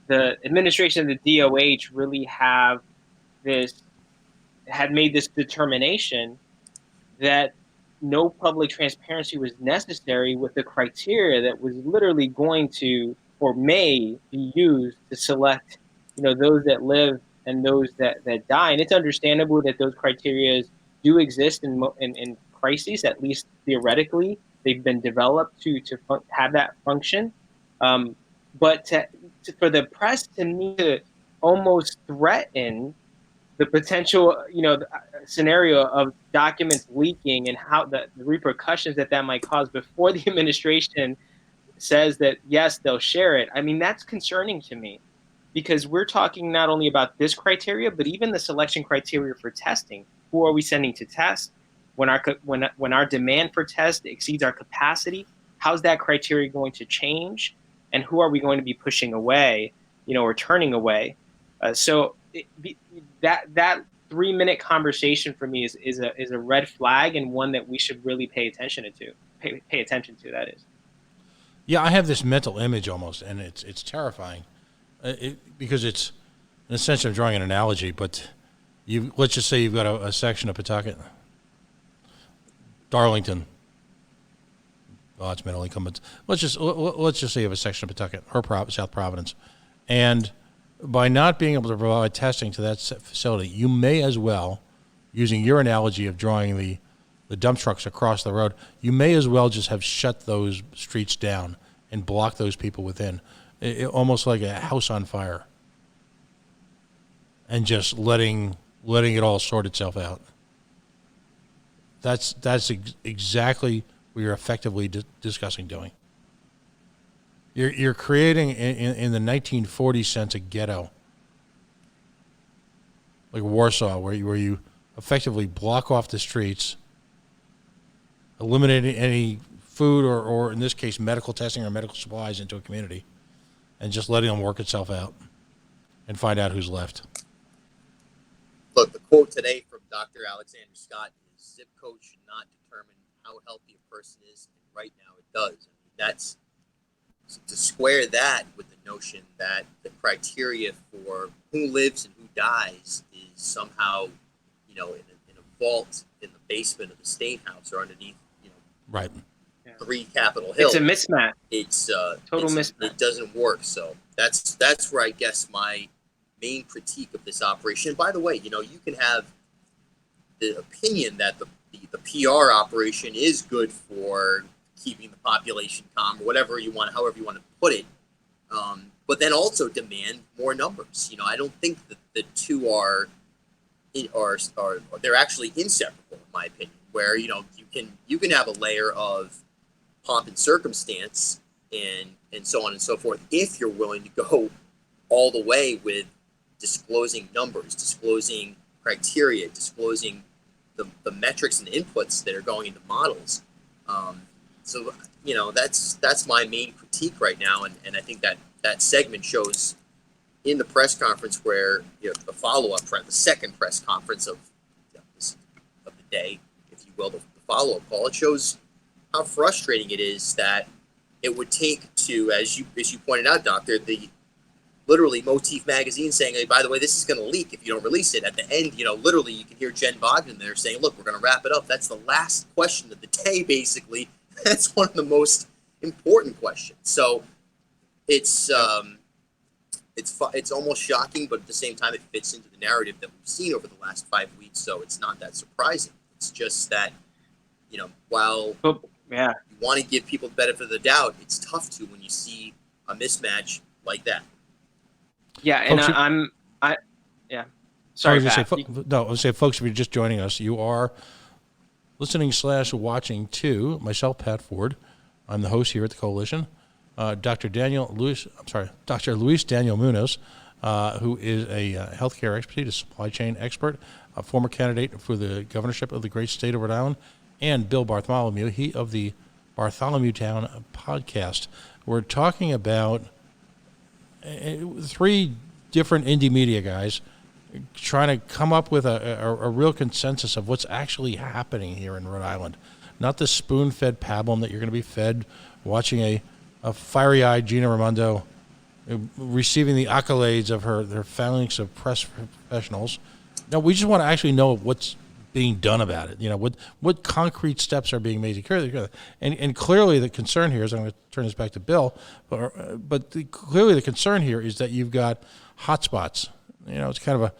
the administration of the DOH really this had made this determination that no public transparency was necessary with the criteria that was literally going to or may be used to select, those that live and those that die. And it's understandable that those criteria do exist in crises, at least theoretically. They've been developed to have that function. But for the press to need to almost threaten the potential, scenario of documents leaking and how the repercussions that might cause before the administration says that yes, they'll share it. I mean, that's concerning to me because we're talking not only about this criteria, but even the selection criteria for testing. Who are we sending to test? When our demand for test exceeds our capacity, how's that criteria going to change? And who are we going to be pushing away, or turning away? That 3-minute conversation for me is a red flag and one that we should really pay attention to. Pay attention to, that is. Yeah, I have this mental image almost, and it's terrifying, because it's in a sense I'm drawing an analogy. But let's just say you've got a section of Pawtucket, Darlington. Well, it's middle income, but let's just say you have a section of Pawtucket or South Providence, and by not being able to provide testing to that facility, you may as well, using your analogy of drawing the dump trucks across the road, you may as well just have shut those streets down and block those people within, almost like a house on fire, and just letting it all sort itself out. That's exactly what you're effectively discussing doing. You're creating in the 1940s sense a ghetto, like Warsaw, where you effectively block off the streets, eliminating any food or in this case medical testing or medical supplies into a community, and just letting them work itself out and find out who's left. Look, the quote today from Dr. Alexander Scott is, "Zip code should not determine how healthy a person is, and right now it does." I mean, that's to square that with the notion that the criteria for who lives and who dies is somehow, in a vault in the basement of the State House or underneath, right, 3 Capitol Hill. It's a mismatch. It's total mismatch. It doesn't work. So that's where I guess my main critique of this operation. And by the way, you can have the opinion that the PR operation is good for keeping the population calm, or however you want to put it, but then also demand more numbers. I don't think that the two are they're actually inseparable, in my opinion. Where you can have a layer of pomp and circumstance and so on and so forth if you're willing to go all the way with disclosing numbers, disclosing criteria, disclosing the metrics and inputs that are going into models. So that's my main critique right now, and I think that segment shows in the press conference where the follow-up, the second press conference of the day, if you will, the follow-up call. It shows how frustrating it is that it would take to, as you pointed out, Doctor, literally Motif Magazine saying, "Hey, by the way, this is going to leak if you don't release it." At the end, literally you can hear Jen Bogdan there saying, "Look, we're going to wrap it up." That's the last question of the day, basically. That's one of the most important questions. So it's almost shocking, but at the same time, it fits into the narrative that we've seen over the last 5 weeks. So it's not that surprising. It's just that, while you want to give people the benefit of the doubt, it's tough to when you see a mismatch like that. Yeah, and Sorry, Pat. I would say, folks, if you're just joining us, you are listening / watching to myself, Pat Ford. I'm the host here at the Coalition. Dr. Luis Daniel Munoz, who is a healthcare expert, a supply chain expert, a former candidate for the governorship of the great state of Rhode Island, and Bill Bartholomew, he of the Bartholomew Town podcast. We're talking about 3 different indie media guys trying to come up with a real consensus of what's actually happening here in Rhode Island. Not the spoon-fed pablum that you're going to be fed watching a fiery-eyed Gina Raimondo receiving the accolades of their phalanx of press professionals. No, we just want to actually know what's being done about it. What concrete steps are being made to cure it. And clearly the concern here is, I'm going to turn this back to Bill, but clearly the concern here is that you've got hotspots. It's kind of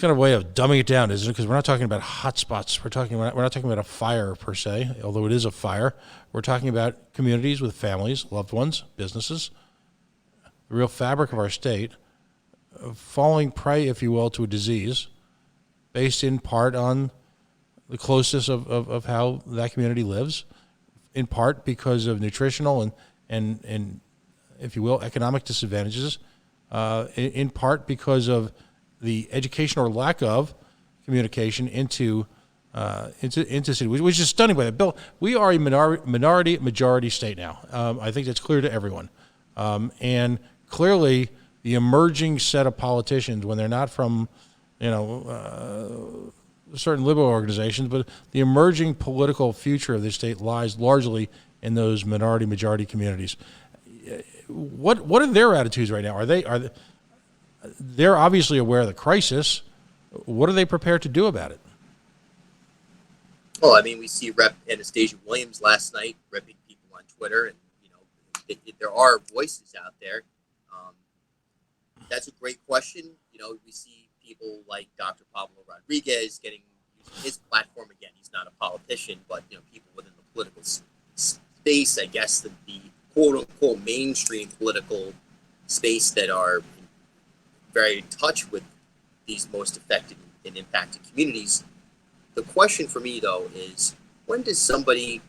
a way of dumbing it down, isn't it? Because we're not talking about hotspots. We're not talking about a fire per se, although it is a fire. We're talking about communities with families, loved ones, businesses, the real fabric of our state, falling prey, if you will, to a disease based in part on the closeness of how that community lives, in part because of nutritional and if you will, economic disadvantages, in part because of the education or lack of communication into city, which is stunning. By the Bill, we are a minority majority state now. I think that's clear to everyone, and clearly the emerging set of politicians, when they're not from certain liberal organizations, but the emerging political future of this state lies largely in those minority majority communities. What are their attitudes right now? They're obviously aware of the crisis. What are they prepared to do about it? Well, I mean, we see Rep. Anastasia Williams last night ripping people on Twitter, and there are voices out there. That's a great question. We see people like Dr. Pablo Rodriguez using his platform. Again, he's not a politician, but people within the political space, I guess, the quote unquote mainstream political space that are very in touch with these most affected and impacted communities. The question for me, though, is when does somebody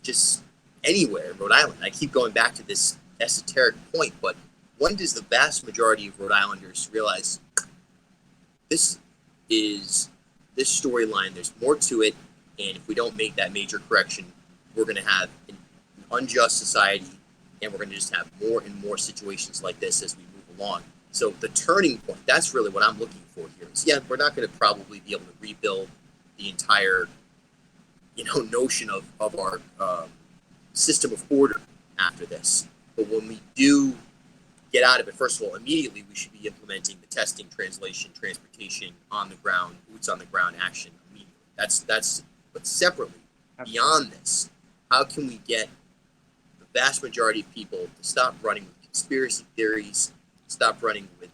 just anywhere in Rhode Island, I keep going back to this esoteric point, but when does the vast majority of Rhode Islanders realize this storyline, there's more to it, and if we don't make that major correction, we're going to have an unjust society, and we're going to just have more and more situations like this as we move along. So the turning point, that's really what I'm looking for here. Is, we're not going to probably be able to rebuild the entire, notion of our system of order after this. But when we do get out of it, first of all, immediately we should be implementing the testing, translation, transportation, on the ground, boots on the ground action immediately. That's but separately, beyond this, how can we get the vast majority of people to stop running with conspiracy theories, stop running with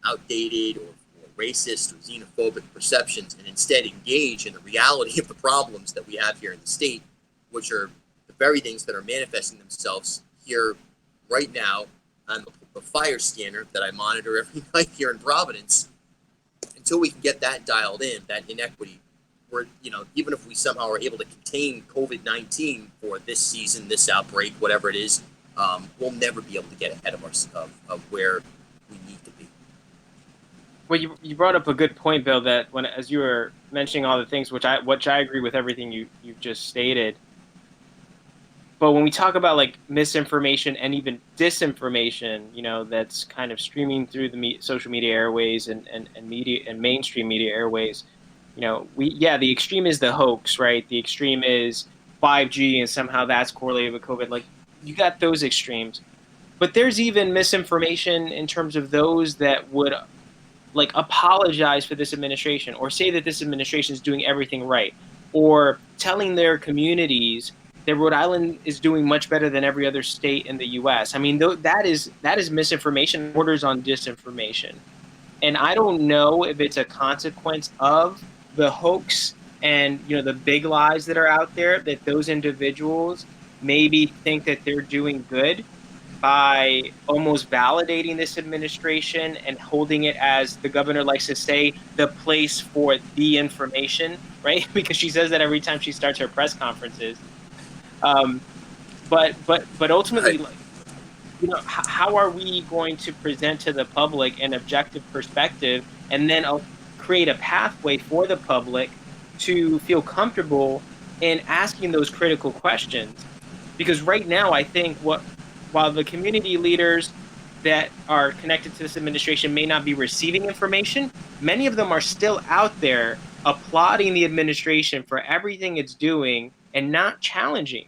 outdated or racist or xenophobic perceptions, and instead engage in the reality of the problems that we have here in the state, which are the very things that are manifesting themselves here right now on the fire scanner that I monitor every night here in Providence. Until we can get that dialed in, that inequity, where even if we somehow are able to contain COVID-19 for this season, this outbreak, whatever it is, we'll never be able to get ahead of where we need to be. Well, you brought up a good point, Bill, that as you were mentioning all the things, which I agree with everything you've just stated. But when we talk about like misinformation and even disinformation, that's kind of streaming through the social media airways and media and mainstream media airways, the extreme is the hoax, right? The extreme is 5G and somehow that's correlated with COVID. Like, you got those extremes. But there's even misinformation in terms of those that would like apologize for this administration or say that this administration is doing everything right, or telling their communities that Rhode Island is doing much better than every other state in the U.S. I mean, that is misinformation, borders on disinformation. And I don't know if it's a consequence of the hoax and, the big lies that are out there, that those individuals maybe think that they're doing good by almost validating this administration and holding it, as the governor likes to say, the place for the information, right? Because she says that every time she starts her press conferences. But ultimately, how are we going to present to the public an objective perspective and then create a pathway for the public to feel comfortable in asking those critical questions? Because right now, I think while the community leaders that are connected to this administration may not be receiving information, many of them are still out there applauding the administration for everything it's doing and not challenging.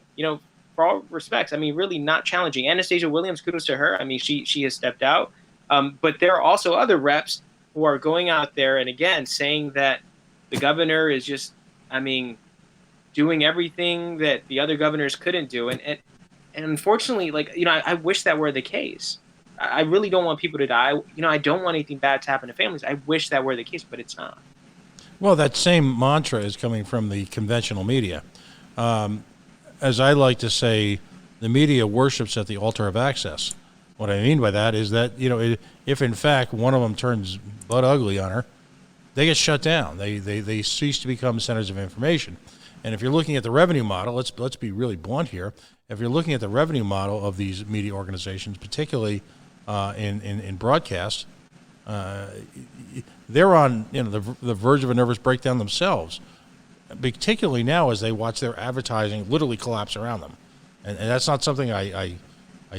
For all respects, I mean, really not challenging. Anastasia Williams, kudos to her. I mean, she has stepped out. But there are also other reps who are going out there and again saying that the governor is just, I mean, doing everything that the other governors couldn't do. And unfortunately, I wish that were the case. I really don't want people to die. I don't want anything bad to happen to families. I wish that were the case, but it's not. Well, that same mantra is coming from the conventional media. As I like to say, the media worships at the altar of access. What I mean by that is that, if in fact one of them turns butt ugly on her, they get shut down. They cease to become centers of information. And if you're looking at the revenue model, let's be really blunt here. If you're looking at the revenue model of these media organizations, particularly in broadcast, they're on the verge of a nervous breakdown themselves, particularly now as they watch their advertising literally collapse around them. And that's not something I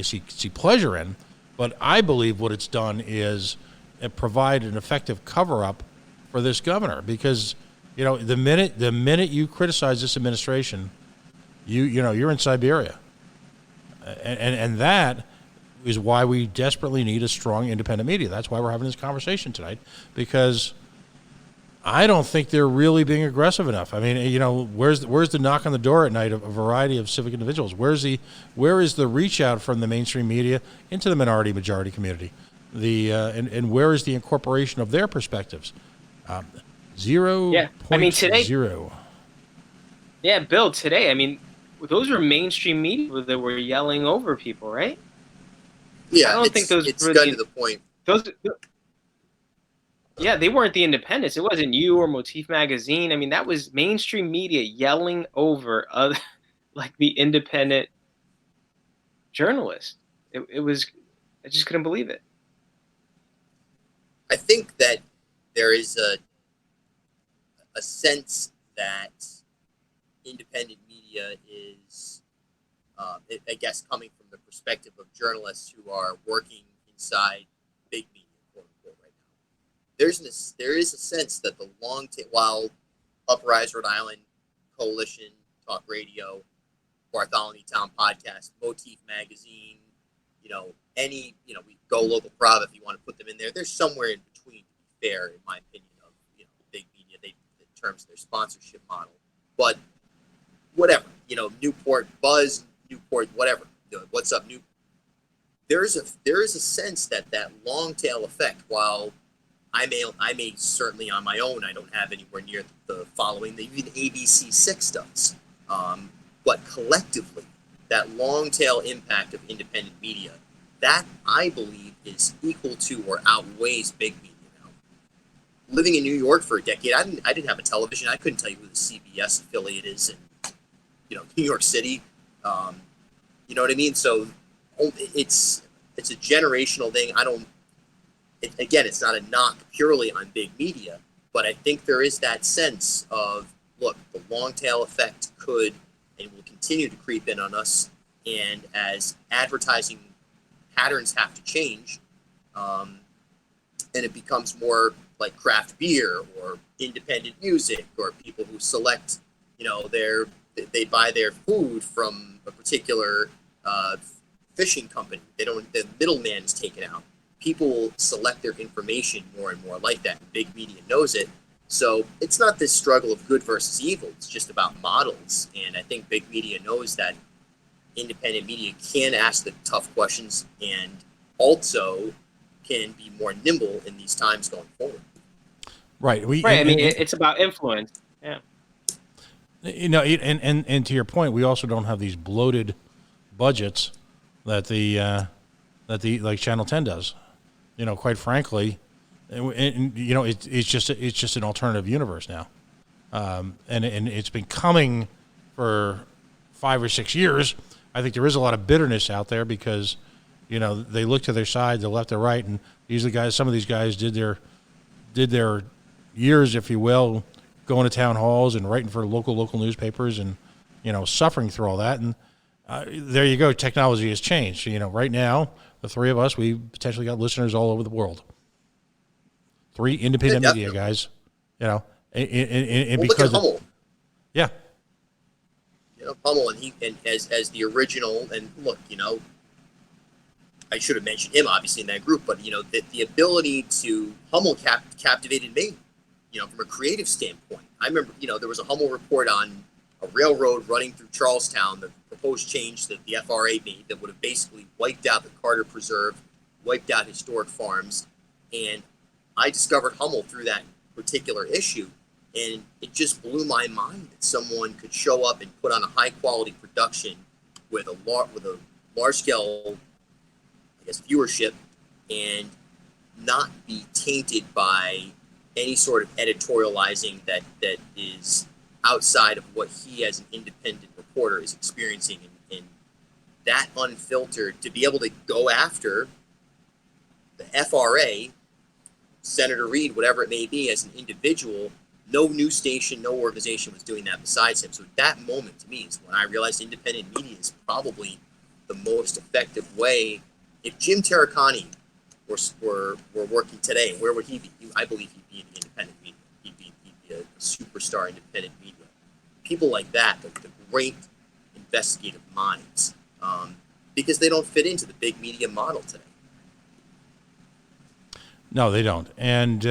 see pleasure in, but I believe what it's done is it provide an effective cover-up for this governor, because the minute you criticize this administration, you're in Siberia, and that is why we desperately need a strong independent media. That's why we're having this conversation tonight, because I don't think they're really being aggressive enough. I mean, where's the knock on the door at night of a variety of civic individuals? Where is the reach out from the mainstream media into the minority majority community? And where is the incorporation of their perspectives? Zero. Yeah, I mean today. Zero. Yeah, Bill. Today, I mean, those were mainstream media that were yelling over people, right? Yeah, I don't think those it's were gotten to the point. Yeah, they weren't the independents. It wasn't you or Motif Magazine. I mean, that was mainstream media yelling over other, like the independent journalists. It was, I just couldn't believe it. I think that there is a sense that independent media is, I guess, coming from the perspective of journalists who are working inside big media, quote unquote, right now. There is a sense that the long tail, while Uprise Rhode Island, Coalition, Talk Radio, Bartholomew Town Podcast, Motif Magazine, we Go Local Prov if you want to put them in there. They're somewhere in between, to be fair, in my opinion, of big media, in terms of their sponsorship model. But whatever, Newport Buzz, Newport whatever, What's Up New. There is a sense that long tail effect, while I may certainly on my own, I don't have anywhere near the following that even ABC6 does. But collectively, that long tail impact of independent media, that I believe is equal to or outweighs big media now. Living in New York for a decade, I didn't have a television. I couldn't tell you who the CBS affiliate is in New York City. You know what I mean? So it's a generational thing. Again, it's not a knock purely on big media, but I think there is that sense of, look, the long tail effect could and will continue to creep in on us. And as advertising patterns have to change, and it becomes more like craft beer or independent music, or people who select, they buy their food from a particular fishing company. The middleman is taken out. People will select their information more and more like that. Big media knows it. So it's not this struggle of good versus evil. It's just about models. And I think big media knows that independent media can ask the tough questions and also can be more nimble in these times going forward. Right. I mean, it's about influence. Yeah. And to your point, we also don't have these bloated budgets that the like Channel 10 does. Quite frankly, it's just an alternative universe now, and it's been coming for 5 or 6 years. I think there is a lot of bitterness out there because, they look to their side, the left or right, and some of these guys did their years, if you will, going to town halls and writing for local newspapers and, suffering through all that. And There you go. Technology has changed. Right now, the three of us, we potentially got listeners all over the world. 3 independent Yeah, media definitely. guys, and Well, look at because Hummel. yeah, Hummel, and as the original, and look, I should have mentioned him obviously in that group, but the ability to Hummel captivated me, from a creative standpoint. I remember, there was a Hummel report on a railroad running through Charlestown, the proposed change that the FRA made that would have basically wiped out the Carter Preserve, wiped out historic farms, and I discovered Hummel through that particular issue, and it just blew my mind that someone could show up and put on a high quality production with a large scale, I guess, viewership, and not be tainted by any sort of editorializing that is outside of what he as an independent reporter is experiencing, and that unfiltered, to be able to go after the FRA, Senator Reid, whatever it may be, as an individual. No news station, no organization was doing that besides him. So that moment to me is when I realized independent media is probably the most effective way. If Jim Terracani were working today, where would he be? I believe he'd be in the independent media. He'd be a superstar independent media. People like that, the great investigative minds, because they don't fit into the big media model today. no, they don't. And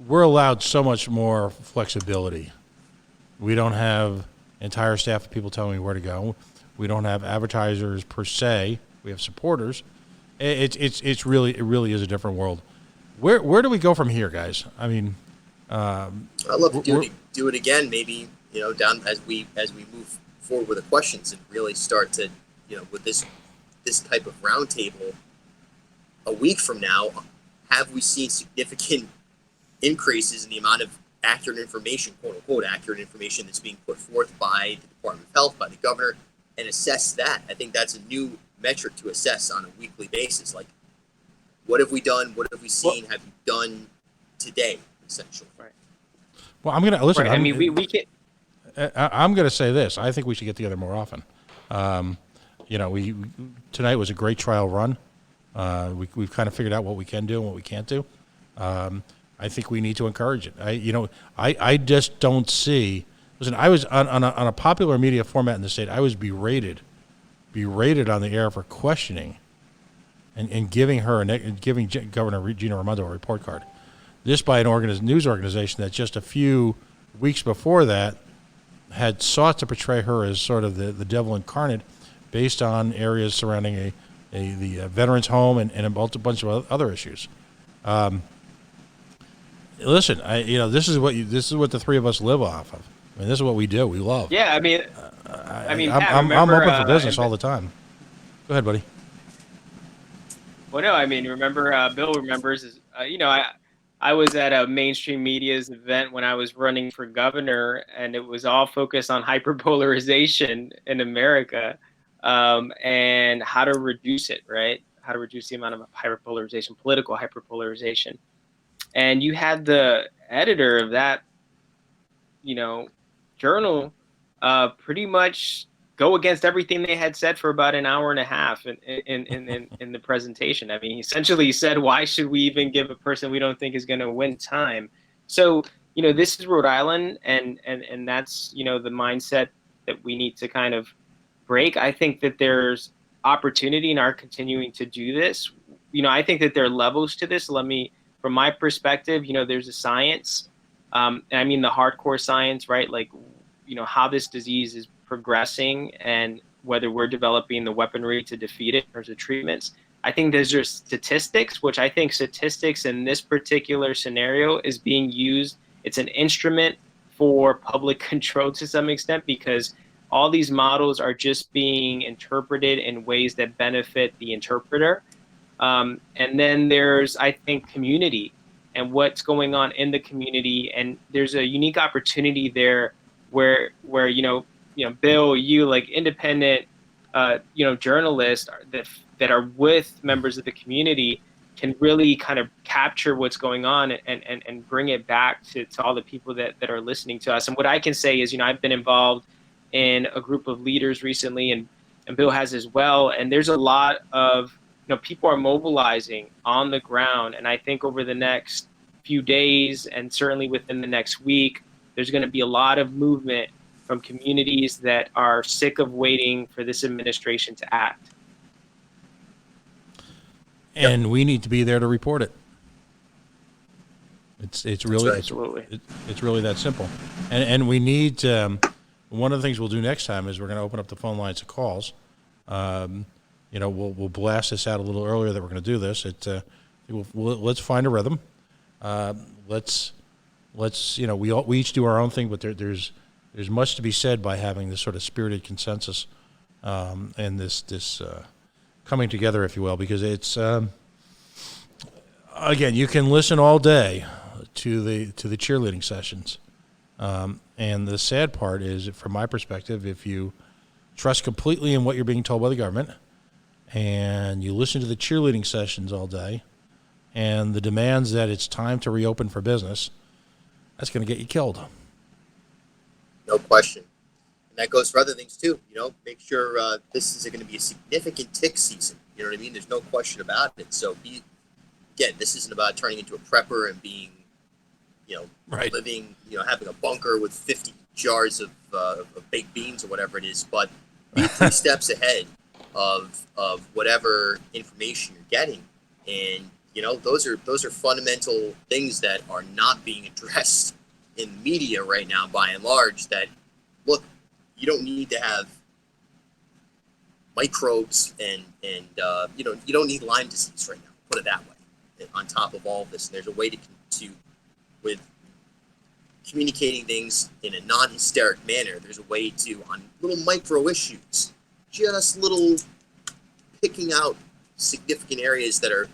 we're allowed so much more flexibility. We don't have entire staff of people telling me where to go. We don't have advertisers per se. We have supporters. It really is a different world. Where do we go from here, guys? I mean, I'd love to do it again. Maybe down as we move forward with the questions and really start to with this type of roundtable. A week from now, have we seen significant increases in the amount of accurate information, quote unquote accurate information, that's being put forth by the Department of Health, by the governor, and assess that? I think that's a new metric to assess on a weekly basis. Like, what have we done? What have we seen? Have you done today, essentially? Right. Well, I'm going to listen. Right. We can. I'm going to say this. I think we should get together more often. We tonight was a great trial run. We've kind of figured out what we can do and what we can't do. I think we need to encourage it. I just don't see. Listen, I was on a popular media format in the state. I was berated on the air for questioning and giving Governor Regina Raimondo a report card. This by an news organization that just a few weeks before that had sought to portray her as sort of the devil incarnate, based on areas surrounding the veterans home and a bunch of other issues. Listen, this is what the three of us live off of. I mean, this is what we do. We love. Yeah, I mean, Pat, I'm remember, open for business all the time. Go ahead, buddy. Well, no, I mean, remember, Bill remembers. I was at a mainstream media's event when I was running for governor, and it was all focused on hyperpolarization in America, and how to reduce it, right? How to reduce the amount of hyperpolarization, political hyperpolarization. And you had the editor of that, journal, pretty much go against everything they had said for about an hour and a half in the presentation. I mean, he essentially said, why should we even give a person we don't think is going to win time? So, this is Rhode Island, and that's, the mindset that we need to kind of break. I think that there's opportunity in our continuing to do this. I think that there are levels to this. From my perspective, there's a science, and I mean the hardcore science, right? Like, how this disease is progressing and whether we're developing the weaponry to defeat it in terms of treatments. I think there's just statistics, which I think statistics in this particular scenario is being used. It's an instrument for public control to some extent, because all these models are just being interpreted in ways that benefit the interpreter. And then there's, I think, community and what's going on in the community. And there's a unique opportunity there where Bill, you, like independent, journalists that are with members of the community, can really kind of capture what's going on and bring it back to all the people that are listening to us. And what I can say is, I've been involved in a group of leaders recently, and Bill has as well. And there's a lot of, people are mobilizing on the ground. And I think over the next few days, and certainly within the next week, there's going to be a lot of movement from communities that are sick of waiting for this administration to act. And we need to be there to report it. It's really right. Absolutely. It's really that simple. And we need one of the things we'll do next time is we're going to open up the phone lines to calls. We'll blast this out a little earlier that we're going to do this. Let's find a rhythm. Let's we each do our own thing, but there's much to be said by having this sort of spirited consensus and this coming together, if you will, because it's again, you can listen all day to the cheerleading sessions, and the sad part is, from my perspective, if you trust completely in what you're being told by the government, and you listen to the cheerleading sessions all day, and the demands that it's time to reopen for business, that's going to get you killed. No question. And that goes for other things too. Make sure this is going to be a significant tick season. You know what I mean? There's no question about it. So this isn't about turning into a prepper and being, right, living, having a bunker with 50 jars of baked beans or whatever it is, but be 3 steps ahead of whatever information you're getting. And, those are fundamental things that are not being addressed in the media right now, by and large, that, look, you don't need to have microbes and you don't need Lyme disease right now, put it that way, on top of all of this. And there's a way to with communicating things in a non-hysteric manner. There's a way to, on little micro issues, just little picking out significant areas that are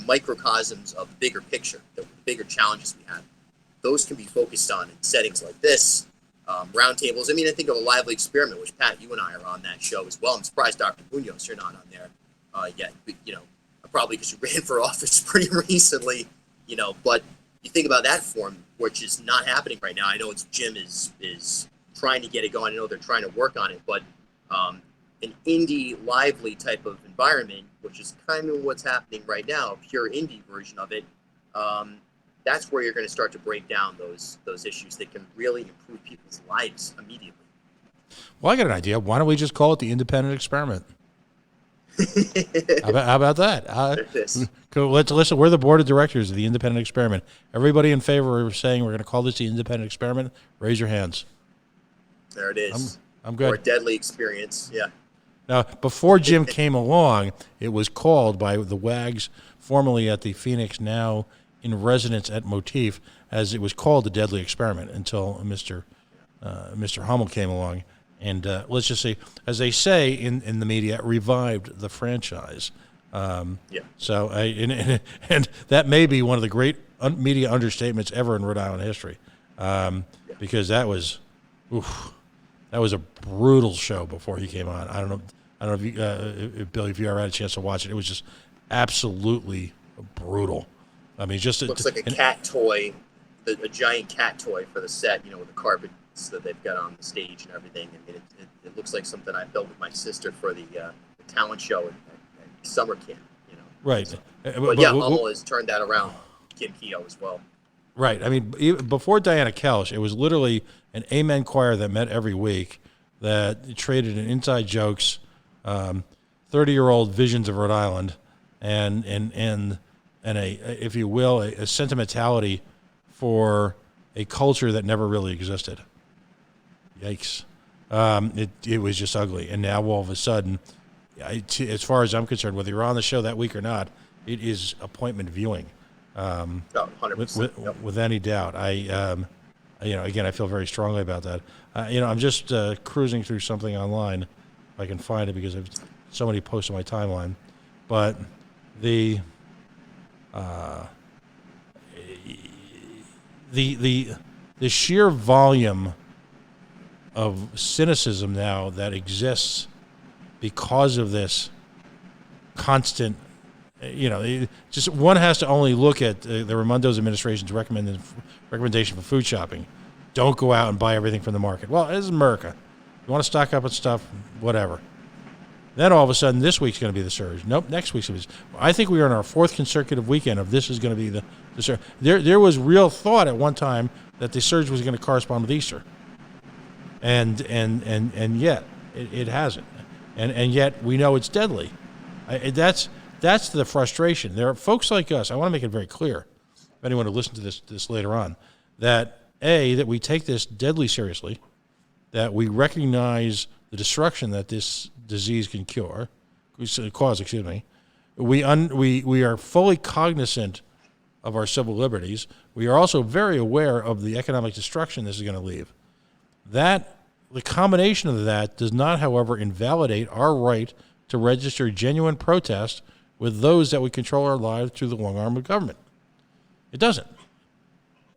microcosms of the bigger picture, the bigger challenges we have. Those can be focused on in settings like this, roundtables. I mean, I think of a lively experiment, which Pat, you and I are on that show as well. I'm surprised, Dr. Munoz, you're not on there yet. But, probably because you ran for office pretty recently, But you think about that form, which is not happening right now. I know Jim is trying to get it going. I know they're trying to work on it, but an indie, lively type of environment, which is kind of what's happening right now, a pure indie version of it. That's where you're going to start to break down those issues that can really improve people's lives immediately. Well, I got an idea. Why don't we just call it the independent experiment? How about that? Let's listen. We're the board of directors of the independent experiment. Everybody in favor of saying we're going to call this the independent experiment, raise your hands. There it is. I'm good. Or a deadly experience, yeah. Now, before Jim came along, it was called by the WAGs, formerly at the Phoenix, now in residence at Motif, as it was called the deadly experiment until Mr. Hummel came along. And let's just say, as they say in the media, revived the franchise. So, and that may be one of the great media understatements ever in Rhode Island history, because that was a brutal show before he came on. I don't know if you, Billy, if you ever had a chance to watch it. It was just absolutely brutal. I mean, just looks like a cat toy, a giant cat toy for the set. With the carpets that they've got on the stage and everything. I mean, it looks like something I built with my sister for the talent show at summer camp. Right. So, but Hummel has turned that around. Kim Keogh as well. Right. I mean, before Diana Kelch, it was literally an amen choir that met every week that traded in inside jokes, 30-year-old visions of Rhode Island, and a, if you will, a sentimentality for a culture that never really existed. Yikes. It was just ugly. And now all of a sudden, as far as I'm concerned, whether you're on the show that week or not, it is appointment viewing. 100%. With any doubt. Again, I feel very strongly about that. I'm just cruising through something online, if I can find it, because I've so many posts on my timeline. But the sheer volume of cynicism now that exists because of this constant Just one has to only look at the Raimondo's administration's recommendation for food shopping. Don't go out and buy everything from the market. Well, this is America. You want to stock up on stuff, whatever. Then all of a sudden, this week's going to be the surge. Nope, next week's going to be. I think we are in our 4th consecutive weekend of this is going to be the surge. There was real thought at one time that the surge was going to correspond with Easter, and yet it hasn't, and yet we know it's deadly. That's the frustration. There are folks like us. I want to make it very clear, if anyone will listen to this later on, that we take this deadly seriously, that we recognize the destruction that this disease can cause. We are fully cognizant of our civil liberties. We are also very aware of the economic destruction this is going to leave. The combination of that does not, however, invalidate our right to register genuine protest with those that would control our lives through the long arm of government. It doesn't.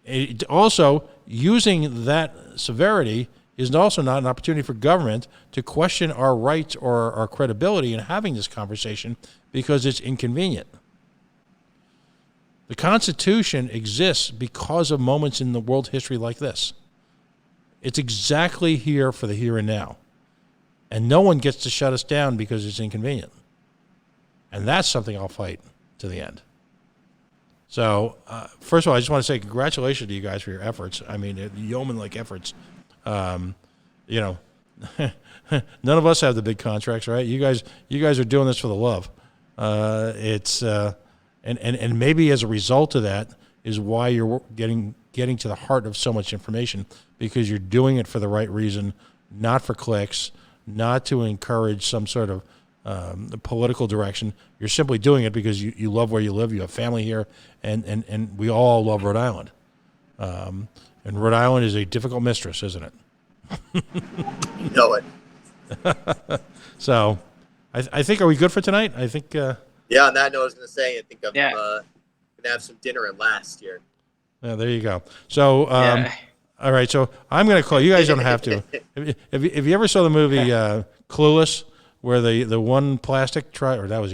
It also, using that severity is also not an opportunity for government to question our rights or our credibility in having this conversation because it's inconvenient. The Constitution exists because of moments in the world history like this. It's exactly here for the here and now. And no one gets to shut us down because it's inconvenient. And that's something I'll fight to the end. So, first of all, I just want to say congratulations to you guys for your efforts. I mean, yeoman-like efforts. None of us have the big contracts, right? You guys are doing this for the love. And maybe as a result of that is why you're getting to the heart of so much information, because you're doing it for the right reason, not for clicks, not to encourage some sort of political direction. You're simply doing it because you love where you live, you have family here, and we all love Rhode Island. And Rhode Island is a difficult mistress, isn't it? You know it. So, I think, are we good for tonight? I think. Yeah, on that note, I was going to say, I think I'm going to have some dinner at last here. Yeah, there you go. So, all right. So I'm going to call. You guys don't have to. If you ever saw the movie Clueless, where the one plastic that was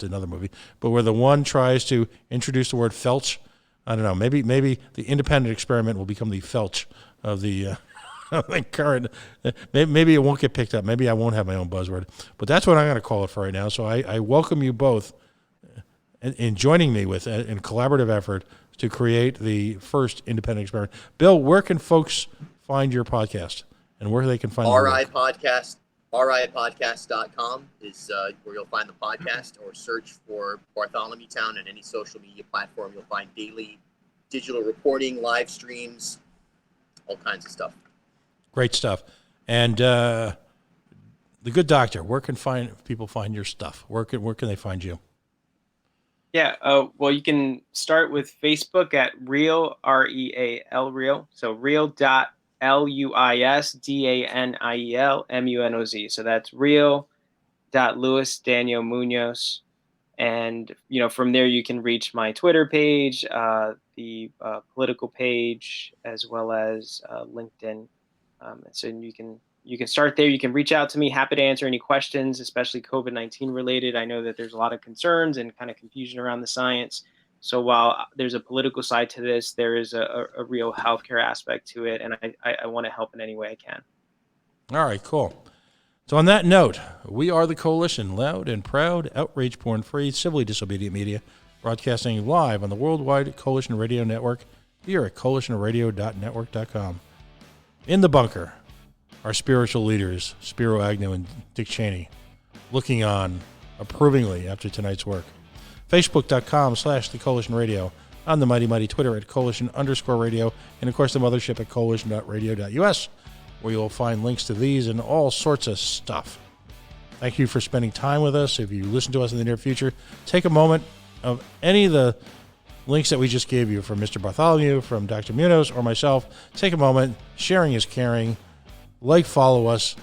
another movie, but where the one tries to introduce the word felch. I don't know. Maybe the independent experiment will become the felch of the current. Maybe it won't get picked up. Maybe I won't have my own buzzword. But that's what I'm going to call it for right now. So I welcome you both in joining me with in collaborative effort to create the first independent experiment. Bill, where can folks find your podcast and where they can find RIPodcast.com is where you'll find the podcast, or search for Bartholomew Town on any social media platform. You'll find daily digital reporting, live streams, all kinds of stuff. Great stuff. And The Good Doctor, where can people find your stuff? Where can they find you? Yeah, well, you can start with Facebook at Real, REAL, Real. So real.LuisDanielMunoz. So that's real.Luis Daniel Munoz. And, from there you can reach my Twitter page, the political page, as well as LinkedIn. So you can start there. You can reach out to me. Happy to answer any questions, especially COVID-19 related. I know that there's a lot of concerns and kind of confusion around the science. So while there's a political side to this, there is a real healthcare aspect to it, and I want to help in any way I can. All right, cool. So on that note, we are the Coalition, loud and proud, outrage-porn-free, civilly disobedient media, broadcasting live on the worldwide Coalition Radio Network here at coalitionradio.network.com. In the bunker, our spiritual leaders, Spiro Agnew and Dick Cheney, looking on approvingly after tonight's work. Facebook.com/The Coalition Radio, on the Mighty Twitter at Coalition_radio, and of course the mothership at coalition.radio.us, where you'll find links to these and all sorts of stuff. Thank you for spending time with us. If you listen to us in the near future, take a moment of any of the links that we just gave you from Mr. Bartholomew, from Dr. Munoz, or myself. Take a moment. Sharing is caring. Follow us.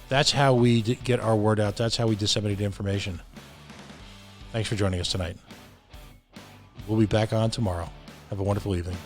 That's how we get our word out. That's how we disseminate information. Thanks for joining us tonight. We'll be back on tomorrow. Have a wonderful evening.